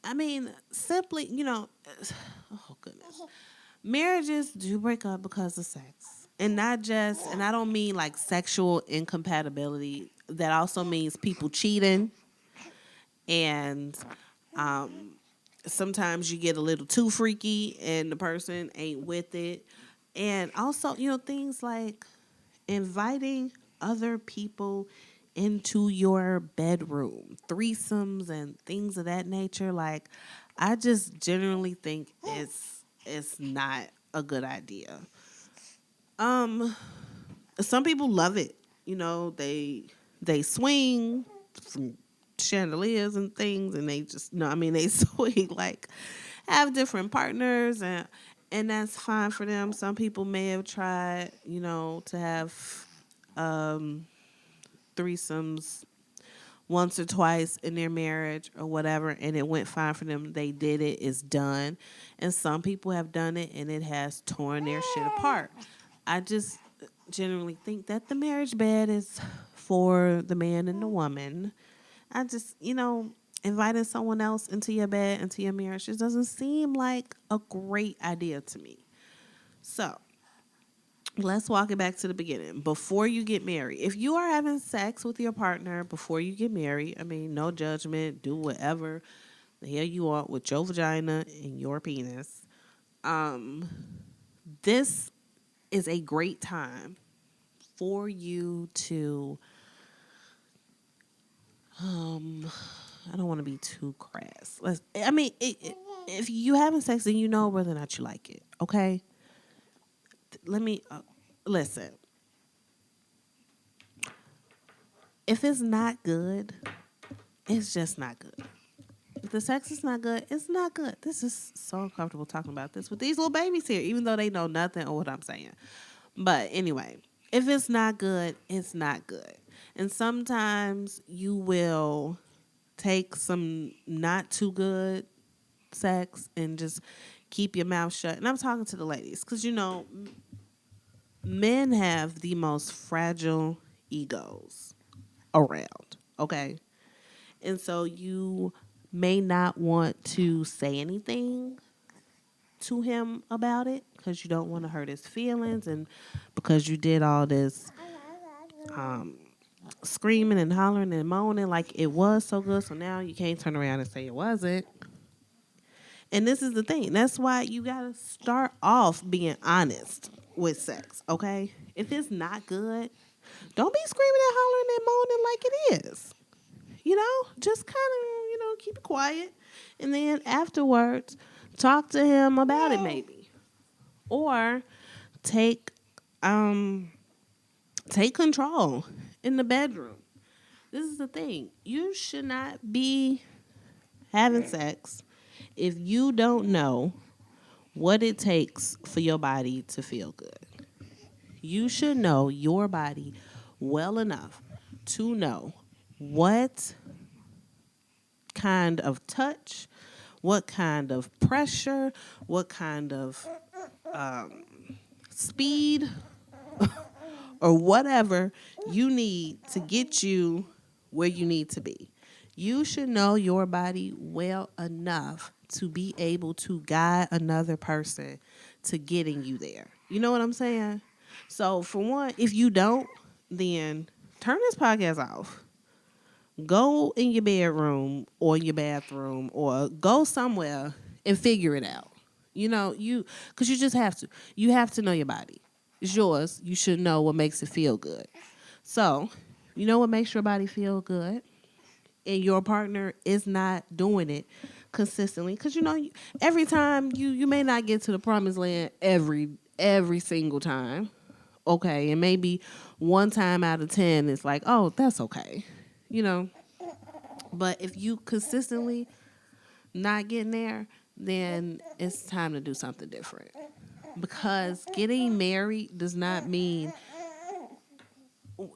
I mean, simply, oh goodness. Marriages do break up because of sex. And I don't mean like sexual incompatibility. That also means people cheating. And sometimes you get a little too freaky and the person ain't with it. And also, things like inviting other people into your bedroom, threesomes and things of that nature. Like, I just generally think it's not a good idea. Some people love it. They swing from chandeliers and things, and they just they swing like have different partners, and that's fine for them. Some people may have tried, to have threesomes once or twice in their marriage or whatever, and it went fine for them. They did it, it's done. And some people have done it and it has torn their shit apart. I just generally think that the marriage bed is for the man and the woman. I just, inviting someone else into your bed, into your marriage, just doesn't seem like a great idea to me. So, let's walk it back to the beginning. Before you get married, if you are having sex with your partner before you get married, I mean, no judgment, do whatever the hell you want with your vagina and your penis. This is a great time for you to, I don't want to be too crass. If you having sex and you know whether or not you like it, okay? Let me, listen. If it's not good, it's just not good. If the sex is not good, it's not good. This is so uncomfortable talking about this with these little babies here, even though they know nothing of what I'm saying. But anyway, if it's not good, it's not good. And sometimes you will take some not too good sex and just keep your mouth shut. And I'm talking to the ladies because, men have the most fragile egos around, okay? And so you may not want to say anything to him about it because you don't want to hurt his feelings and because you did all this screaming and hollering and moaning like it was so good, so now you can't turn around and say it wasn't. And this is the thing. That's why you got to start off being honest with sex, okay? If it's not good, don't be screaming and hollering and moaning like it is. Just kind of, keep it quiet. And then afterwards, talk to him about it maybe. Or take control in the bedroom. This is the thing. You should not be having sex if you don't know what it takes for your body to feel good. You should know your body well enough to know what kind of touch, what kind of pressure, what kind of speed, or whatever you need to get you where you need to be. You should know your body well enough to be able to guide another person to getting you there. You know what I'm saying? So, for one, if you don't, then turn this podcast off. Go in your bedroom or your bathroom or go somewhere and figure it out. Because you just have to. You have to know your body. It's yours. You should know what makes it feel good. So, you know what makes your body feel good? And your partner is not doing it consistently. Because, every time you may not get to the promised land every single time. Okay, and maybe one time out of 10, it's like, oh, that's okay. But if you consistently not getting there, then it's time to do something different. Because getting married does not mean,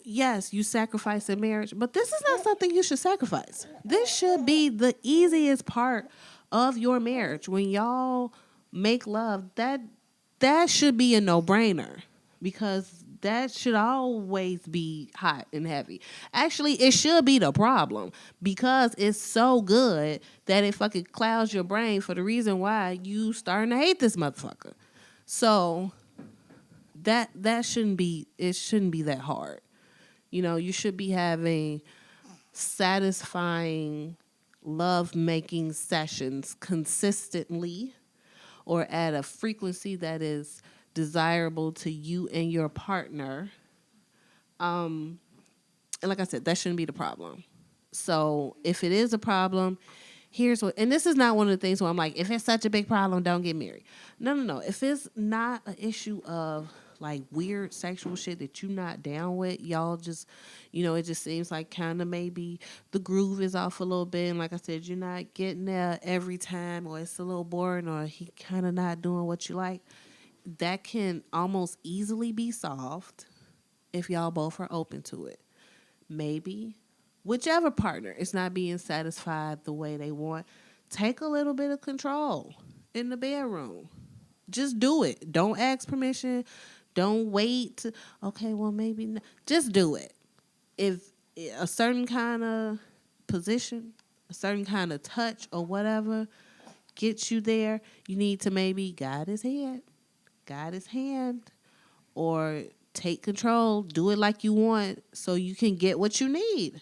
yes, you sacrifice in marriage, but this is not something you should sacrifice. This should be the easiest part of your marriage. When y'all make love, that should be a no-brainer because that should always be hot and heavy. Actually, it should be the problem because it's so good that it fucking clouds your brain for the reason why you starting to hate this motherfucker. So that shouldn't be that hard. You should be having satisfying love-making sessions consistently or at a frequency that is desirable to you and your partner. And like I said, that shouldn't be the problem. So if it is a problem, and this is not one of the things where I'm like, if it's such a big problem, don't get married. No. If it's not an issue of like weird sexual shit that you're not down with, y'all just, it just seems like kind of maybe the groove is off a little bit. And like I said, you're not getting there every time, or it's a little boring, or he kind of not doing what you like. That can almost easily be solved if y'all both are open to it. Maybe whichever partner is not being satisfied the way they want, take a little bit of control in the bedroom. Just do it. Don't ask permission. Don't wait. Okay, well, maybe not. Just do it. If a certain kind of position, a certain kind of touch or whatever gets you there, you need to maybe guide his hand or take control, do it like you want so you can get what you need.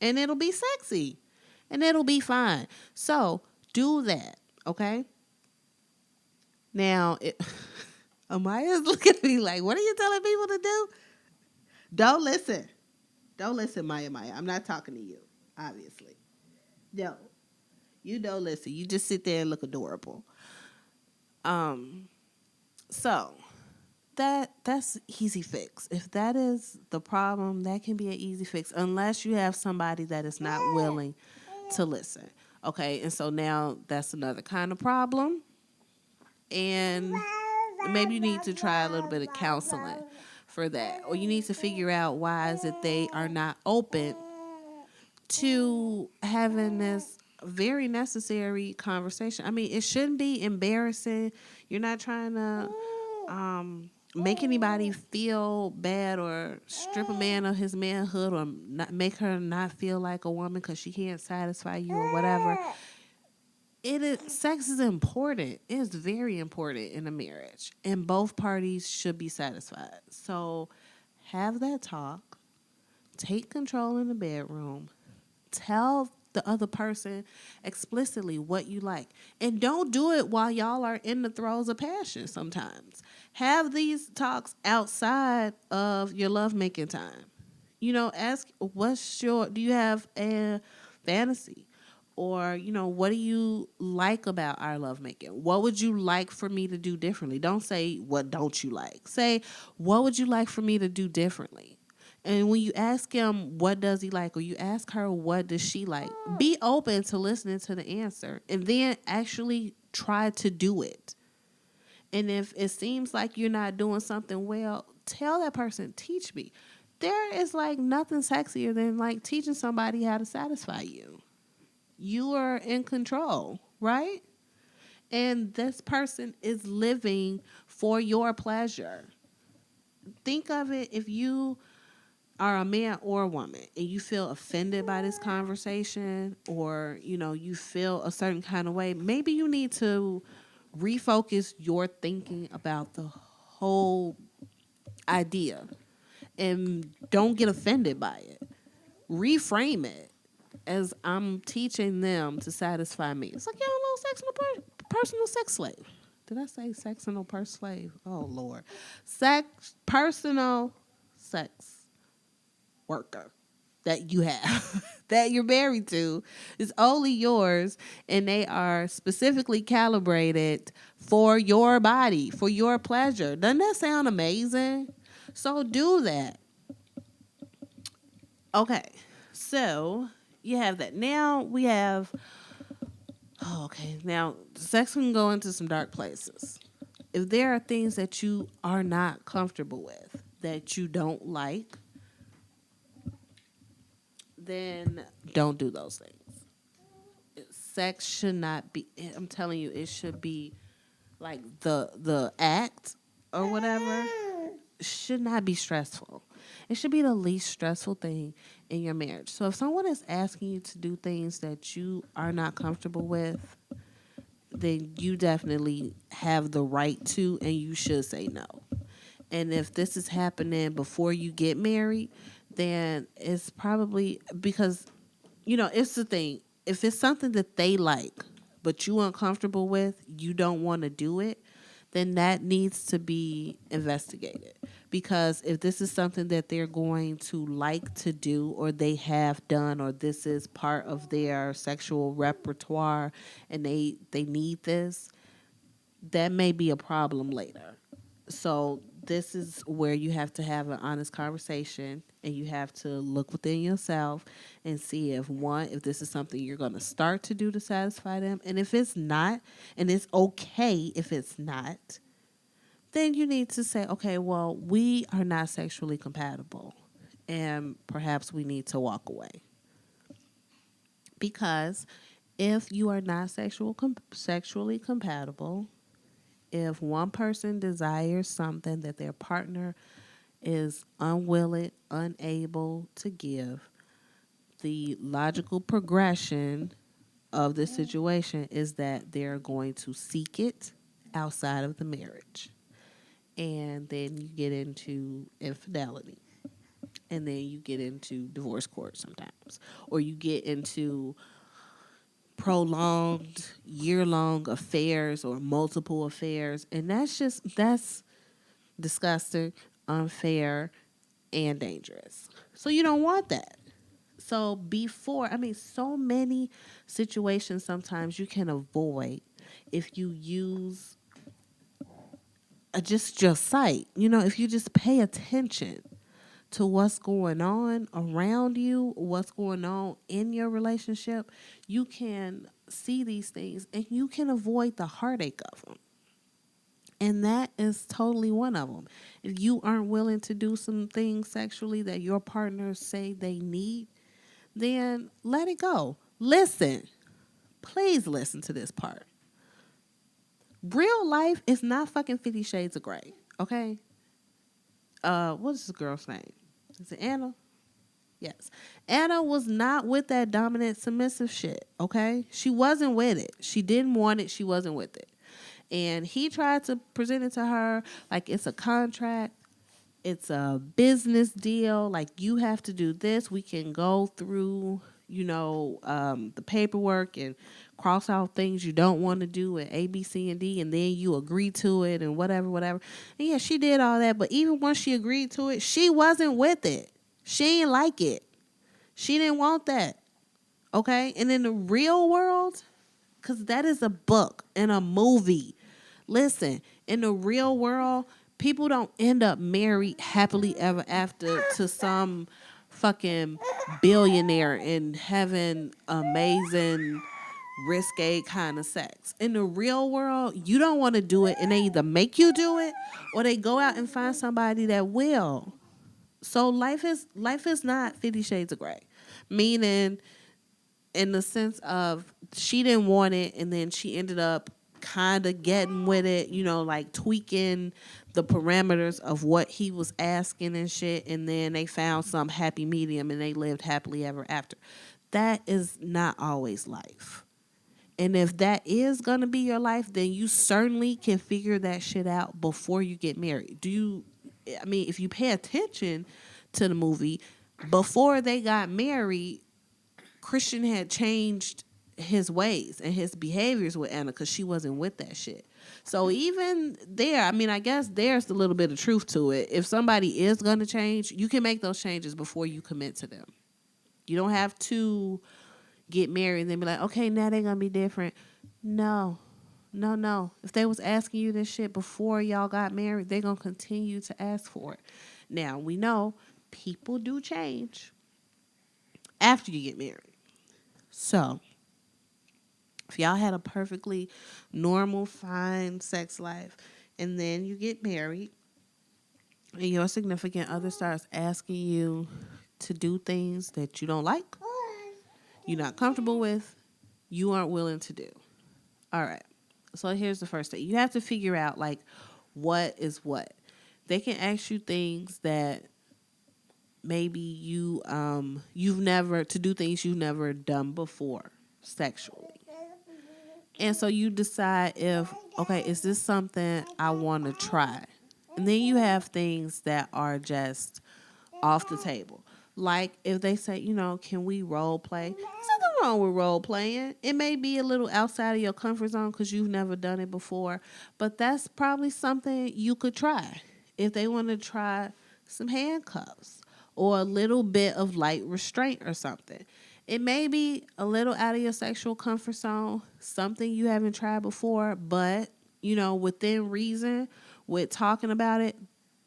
And it'll be sexy. And it'll be fine. So do that, okay? Now, Amaya's looking at me like, what are you telling people to do? Don't listen. Don't listen, Maya. I'm not talking to you, obviously. No. You don't listen. You just sit there and look adorable. So that's easy fix. If that is the problem, that can be an easy fix unless you have somebody that is not willing to listen. Okay, and so now that's another kind of problem. And maybe you need to try a little bit of counseling for that. Or you need to figure out why is it they are not open to having this very necessary conversation. I mean, it shouldn't be embarrassing. You're not trying to make anybody feel bad or strip a man of his manhood or not, make her not feel like a woman because she can't satisfy you or whatever. Sex is important. It is very important in a marriage, and both parties should be satisfied. So have that talk. Take control in the bedroom. Tell the other person explicitly what you like. And don't do it while y'all are in the throes of passion sometimes. Have these talks outside of your lovemaking time. Ask do you have a fantasy? Or, what do you like about our lovemaking? What would you like for me to do differently? Don't say, what don't you like? Say, what would you like for me to do differently? And when you ask him, what does he like? Or you ask her, what does she like? Be open to listening to the answer. And then actually try to do it. And if it seems like you're not doing something well, tell that person, teach me. There is like nothing sexier than like teaching somebody how to satisfy you. You are in control, right? And this person is living for your pleasure. Think of it, if you are a man or a woman and you feel offended by this conversation, or you feel a certain kind of way, maybe you need to refocus your thinking about the whole idea and don't get offended by it. Reframe it as, I'm teaching them to satisfy me. It's like, you're a little personal sex slave. Did I say sexual slave? Oh, Lord. Personal sex worker that you have, that you're married to, is only yours, and they are specifically calibrated for your body, for your pleasure. Doesn't that sound amazing? So do that. Okay, so you have that. Now we have, now sex can go into some dark places. If there are things that you are not comfortable with, that you don't like, then don't do those things. Sex should not be, I'm telling you, it should be like the act or whatever should not be stressful. It should be the least stressful thing in your marriage. So if someone is asking you to do things that you are not comfortable with, then you definitely have the right to, and you should say no. And if this is happening before you get married, then it's probably because, it's the thing. If it's something that they like, but you uncomfortable with, you don't want to do it, then that needs to be investigated. Because if this is something that they're going to like to do, or they have done, or this is part of their sexual repertoire and they need this, that may be a problem later. So this is where you have to have an honest conversation, and you have to look within yourself and see if this is something you're going to start to do to satisfy them. And if it's not, and it's okay if it's not, then you need to say, okay, well, we are not sexually compatible, and perhaps we need to walk away. Because if you are not sexually compatible, if one person desires something that their partner is unwilling, unable to give, the logical progression of the situation is that they're going to seek it outside of the marriage. and then you get into infidelity, and then you get into divorce court sometimes, or you get into prolonged year-long affairs or multiple affairs, and that's disgusting, unfair, and dangerous. So you don't want that. So so many situations sometimes you can avoid if you use just your sight. If you just pay attention to what's going on around you, what's going on in your relationship, you can see these things and you can avoid the heartache of them. And that is totally one of them. If you aren't willing to do some things sexually that your partners say they need, then let it go. Listen. Please listen to this part. Real life is not fucking 50 Shades of Grey, okay? What is this girl's name? Is it Anna? Yes. Anna was not with that dominant submissive shit, okay? She wasn't with it. She didn't want it. She wasn't with it. And he tried to present it to her like it's a contract. It's a business deal. Like, you have to do this. We can go through, the paperwork and cross out things you don't want to do and A, B, C, and D, and then you agree to it and whatever. And yeah, she did all that. But even once she agreed to it, she wasn't with it. She didn't like it. She didn't want that. Okay? And in the real world, because that is a book and a movie. Listen, in the real world, people don't end up married happily ever after to some fucking billionaire and having amazing, risque kind of sex. In the real world, you don't want to do it, and they either make you do it or they go out and find somebody that will. So life is not 50 Shades of Grey, meaning in the sense of she didn't want it, and then she ended up kind of getting with it, like tweaking the parameters of what he was asking and shit, and then they found some happy medium and they lived happily ever after. That is not always life. And if that is going to be your life, then you certainly can figure that shit out before you get married. If you pay attention to the movie, before they got married, Christian had changed his ways and his behaviors with Anna because she wasn't with that shit. So even there, I guess there's a little bit of truth to it. If somebody is going to change, you can make those changes before you commit to them. You don't have to get married and then be like, okay, now they're going to be different. No. If they was asking you this shit before y'all got married, they're going to continue to ask for it. Now, we know people do change after you get married. So, if y'all had a perfectly normal, fine sex life, and then you get married, and your significant other starts asking you to do things that you don't like, you're not comfortable with, you aren't willing to do. All right. So here's the first thing. You have to figure out, like, what is what. They can ask you things that maybe you've never, to do things you've never done before sexually. And so you decide is this something I want to try? And then you have things that are just off the table. Like if they say, can we role play? There's nothing wrong with role playing. It may be a little outside of your comfort zone because you've never done it before, but that's probably something you could try. If they want to try some handcuffs or a little bit of light restraint or something. It may be a little out of your sexual comfort zone, something you haven't tried before, but, within reason, with talking about it,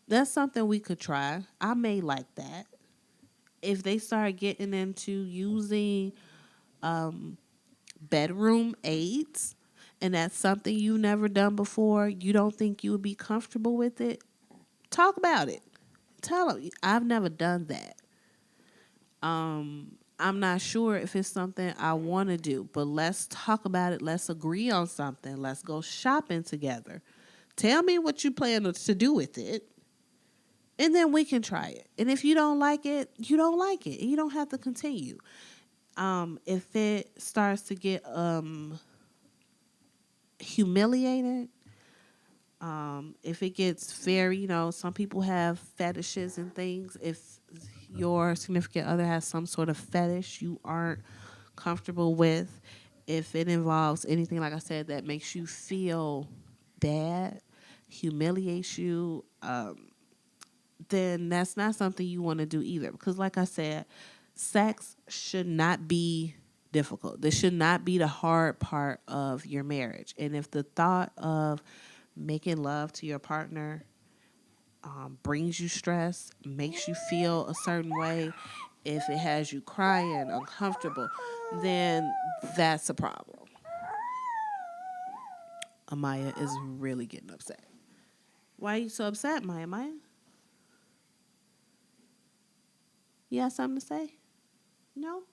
that's something we could try. I may like that. If they start getting into using bedroom aids, and that's something you've never done before, you don't think you would be comfortable with it, talk about it. Tell them, I've never done that. I'm not sure if it's something I want to do, but let's talk about it. Let's agree on something. Let's go shopping together. Tell me what you plan to do with it, and then we can try it. And if you don't like it, you don't like it. You don't have to continue. If it starts to get humiliating, If it gets very, some people have fetishes and things. If your significant other has some sort of fetish you aren't comfortable with, if it involves anything, like I said, that makes you feel bad, humiliates you, then that's not something you want to do either. Because, like I said, sex should not be difficult. This should not be the hard part of your marriage. And if the thought of making love to your partner brings you stress, makes you feel a certain way, if it has you crying, uncomfortable, then that's a problem. Amaya is really getting upset. Why are you so upset, Maya? Maya? You got something to say? No?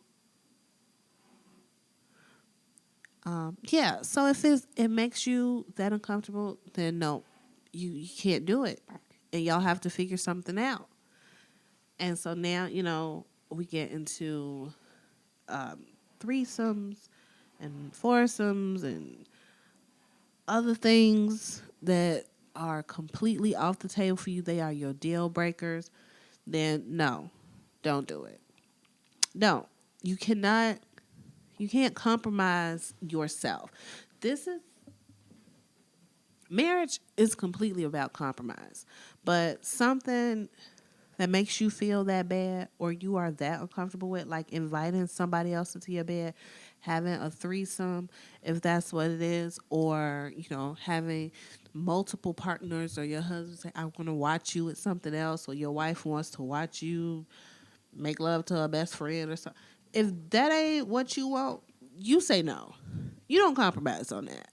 Yeah, so if it makes you that uncomfortable, then no, you can't do it. And y'all have to figure something out. And so now, we get into threesomes and foursomes and other things that are completely off the table for you. They are your deal breakers. Then no, don't do it. Don't. You cannot, you can't compromise yourself. This is Marriage is completely about compromise. But something that makes you feel that bad or you are that uncomfortable with, like inviting somebody else into your bed, having a threesome, if that's what it is, or, having multiple partners, or your husband say, I want to watch you with something else, or your wife wants to watch you make love to a best friend or something. If that ain't what you want, you say no. You don't compromise on that.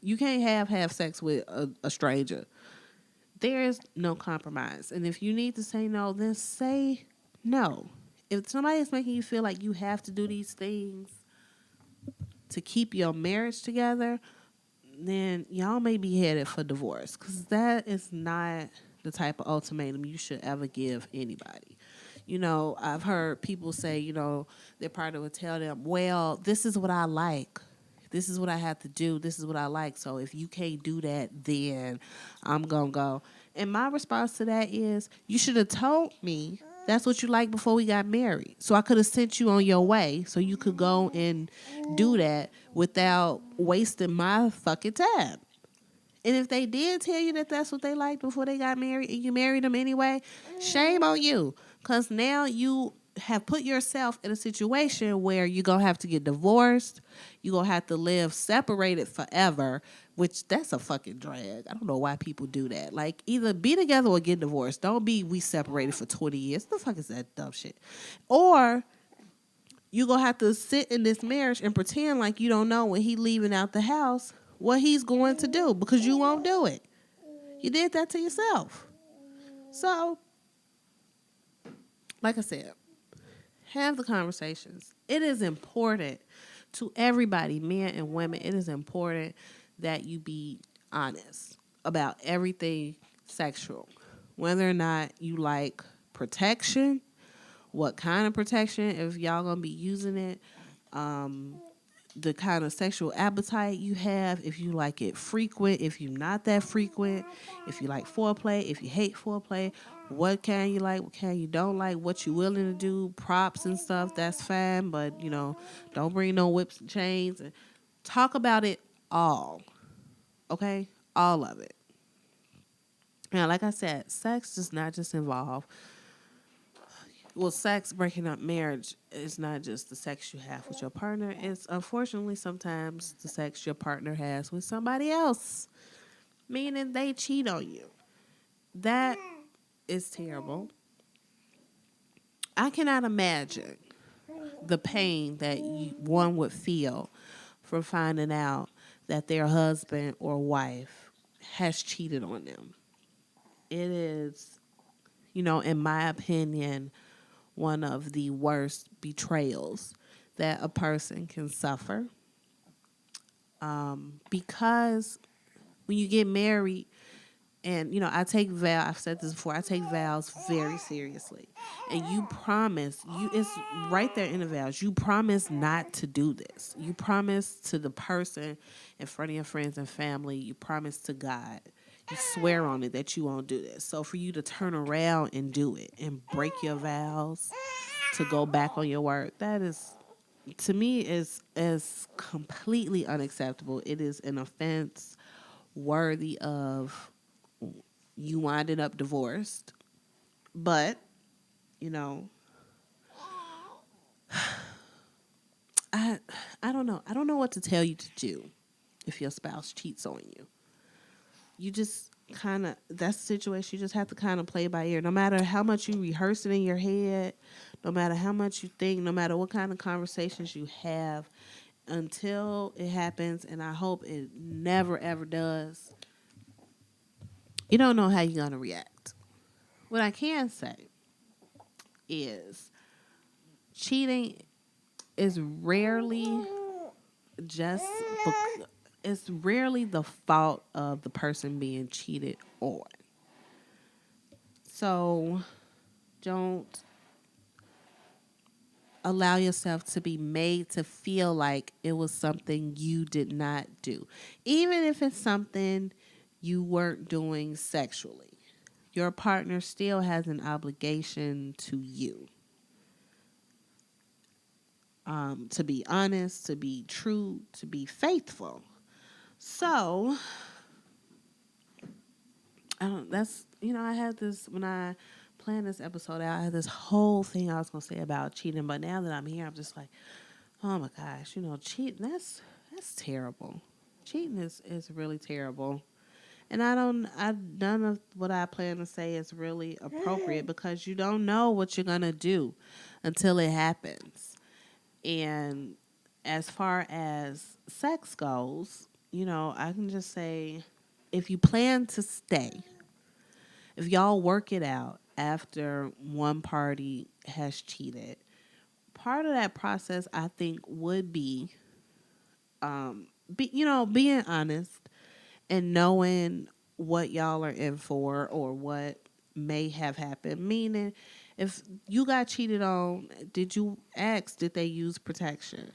You can't have sex with a stranger. There is no compromise. And if you need to say no, then say no. If somebody is making you feel like you have to do these things to keep your marriage together, then y'all may be headed for divorce, because that is not the type of ultimatum you should ever give anybody. I've heard people say, their partner would tell them, well, this is what I like. This is what I have to do. This is what I like. So if you can't do that, then I'm going to go. And my response to that is, you should have told me that's what you like before we got married. So I could have sent you on your way so you could go and do that without wasting my fucking time. And if they did tell you that that's what they liked before they got married and you married them anyway, shame on you. Because now you have put yourself in a situation where you're going to have to get divorced. You're going to have to live separated forever, which that's a fucking drag. I don't know why people do that. Like, either be together or get divorced. Don't be we separated for 20 years. The fuck is that dumb shit? Or you're going to have to sit in this marriage and pretend like you don't know when he leaving out the house what he's going to do, because you won't do it. You did that to yourself. So, like I said, have the conversations. It is important to everybody, men and women. It is important that you be honest about everything sexual. Whether or not you like protection, what kind of protection, if y'all gonna be using it, the kind of sexual appetite you have, if you like it frequent, if you're not that frequent, if you like foreplay, if you hate foreplay, what kind you like, what kind you don't like, what you willing to do, props and stuff, that's fine, but, don't bring no whips and chains. And talk about it all, okay? All of it. Now, like I said, sex does not just involve sex, breaking up marriage is not just the sex you have with your partner. It's unfortunately sometimes the sex your partner has with somebody else, meaning they cheat on you. That is terrible. I cannot imagine the pain that one would feel from finding out that their husband or wife has cheated on them. It is, in my opinion, one of the worst betrayals that a person can suffer. Because when you get married, and, I've said this before, I take vows very seriously. And you promise, it's right there in the vows, you promise not to do this. You promise to the person in front of your friends and family, you promise to God, You swear on it that you won't do this. So for you to turn around and do it and break your vows to go back on your word, that is, to me, is completely unacceptable. It is an offense worthy of you winding up divorced. But, you know, I I don't know. I don't know what to tell you to do if your spouse cheats on you. You just kind of, that's the situation. You just have to kind of play by ear. No matter how much you rehearse it in your head, no matter how much you think, no matter what kind of conversations you have, until it happens, and I hope it never ever does, you don't know how you're going to react. What I can say is cheating is rarely just it's rarely the fault of the person being cheated on. So don't allow yourself to be made to feel like it was something you did not do. Even if it's something you weren't doing sexually, your partner still has an obligation to you. To be honest, to be true, to be faithful. So, I had this, when I planned this episode out, I had this whole thing I was going to say about cheating. But now that I'm here, I'm just like, oh my gosh, cheating, that's terrible. Cheating is really terrible. And none of what I plan to say is really appropriate because you don't know what you're going to do until it happens. And as far as sex goes, I can just say, if you plan to stay, if y'all work it out after one party has cheated, part of that process I think would be, being honest and knowing what y'all are in for or what may have happened. Meaning, if you got cheated on, did they use protection?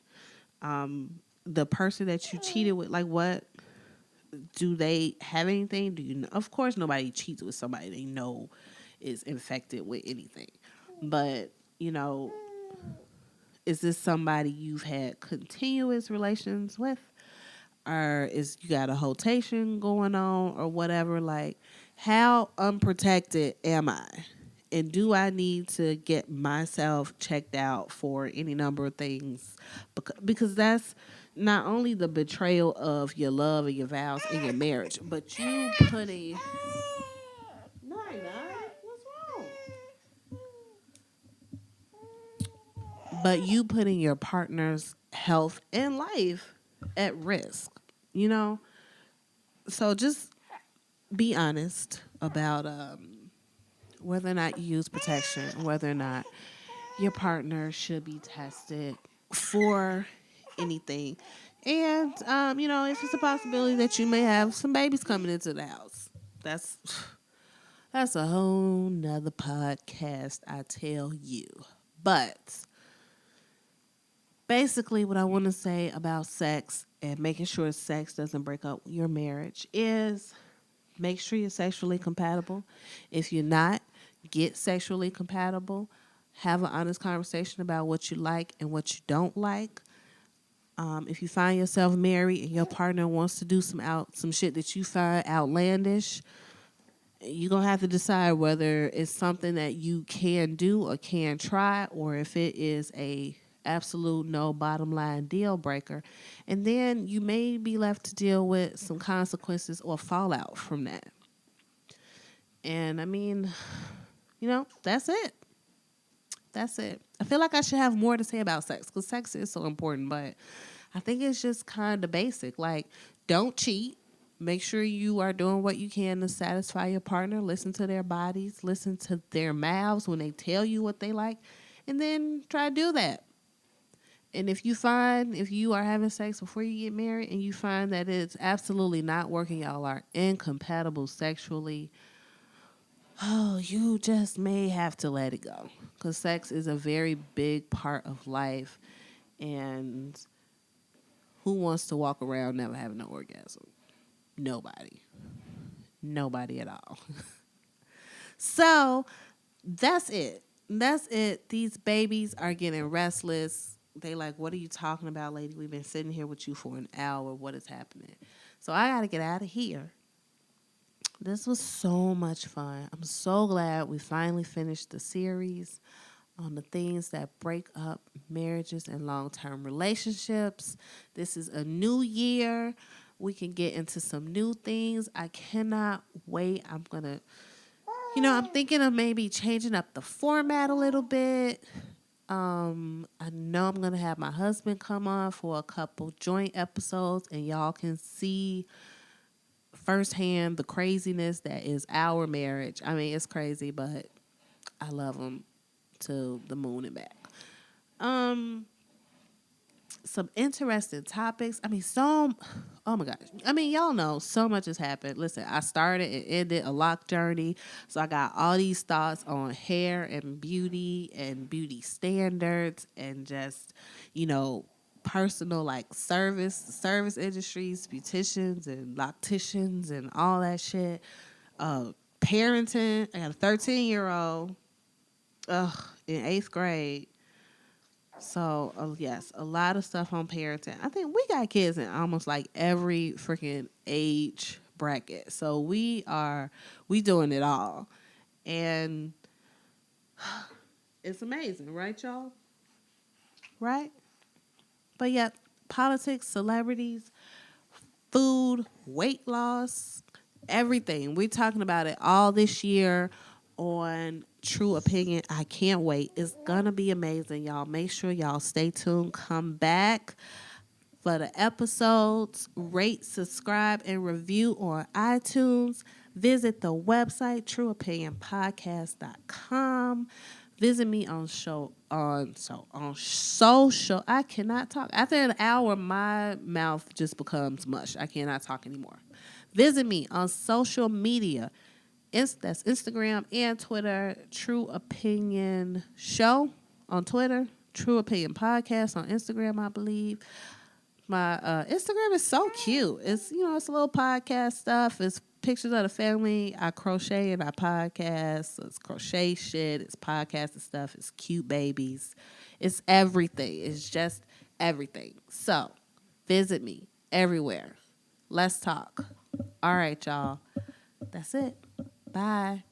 The person that you cheated with, like, what, do they have anything? Do you know? Of course, nobody cheats with somebody they know is infected with anything. But, is this somebody you've had continuous relations with? Or is you got a rotation going on or whatever? Like, how unprotected am I? And do I need to get myself checked out for any number of things? Because that's not only the betrayal of your love and your vows and your marriage, but you putting... No, I'm not. What's wrong? But you putting your partner's health and life at risk, you know? So just be honest about whether or not you use protection, whether or not your partner should be tested for anything. And, if it's a possibility that you may have some babies coming into the house. That's a whole nother podcast, I tell you. But basically what I want to say about sex and making sure sex doesn't break up your marriage is make sure you're sexually compatible. If you're not, get sexually compatible. Have an honest conversation about what you like and what you don't like. If you find yourself married and your partner wants to do some shit that you find outlandish, you're going to have to decide whether it's something that you can do or can try, or if it is a absolute no bottom line deal breaker. And then you may be left to deal with some consequences or fallout from that. And I mean, that's it. That's it. I feel like I should have more to say about sex because sex is so important, but I think it's just kind of basic. Like, don't cheat. Make sure you are doing what you can to satisfy your partner. Listen to their bodies. Listen to their mouths when they tell you what they like. And then try to do that. And if you are having sex before you get married and you find that it's absolutely not working, y'all are incompatible sexually, you just may have to let it go. Because sex is a very big part of life. And who wants to walk around never having an orgasm? Nobody. Nobody at all. So that's it. That's it. These babies are getting restless. They like, what are you talking about, lady? We've been sitting here with you for an hour. What is happening? So I got to get out of here. This was so much fun. I'm so glad we finally finished the series on the things that break up marriages and long-term relationships. This is a new year. We can get into some new things. I cannot wait. I'm thinking of maybe changing up the format a little bit. I know I'm going to have my husband come on for a couple joint episodes, and y'all can see firsthand the craziness that is our marriage. I mean, it's crazy, but I love him to the moon and back. Some interesting topics. Oh my gosh. I mean, y'all know so much has happened. Listen, I started and ended a lock journey. So I got all these thoughts on hair and beauty standards and just, personal like service industries, beauticians and locticians and all that shit. Parenting. I got a 13-year-old in 8th grade. So, yes, a lot of stuff on parenting. I think we got kids in almost like every freaking age bracket. So we doing it all. And it's amazing, right, y'all? Right? But yeah, politics, celebrities, food, weight loss, everything. We're talking about it all this year on True Opinion. I can't wait. It's going to be amazing, y'all. Make sure y'all stay tuned. Come back for the episodes. Rate, subscribe, and review on iTunes. Visit the website, trueopinionpodcast.com. Visit me on social. I cannot talk. After an hour, my mouth just becomes mush. I cannot talk anymore. Visit me on social media. That's Instagram and Twitter. True Opinion Show on Twitter. True Opinion Podcast on Instagram, I believe. My Instagram is so cute. It's it's a little podcast stuff. It's pictures of the family. I crochet and I podcast. So it's crochet shit. It's podcast and stuff. It's cute babies. It's everything. It's just everything. So visit me everywhere. Let's talk. All right, y'all. That's it. Bye.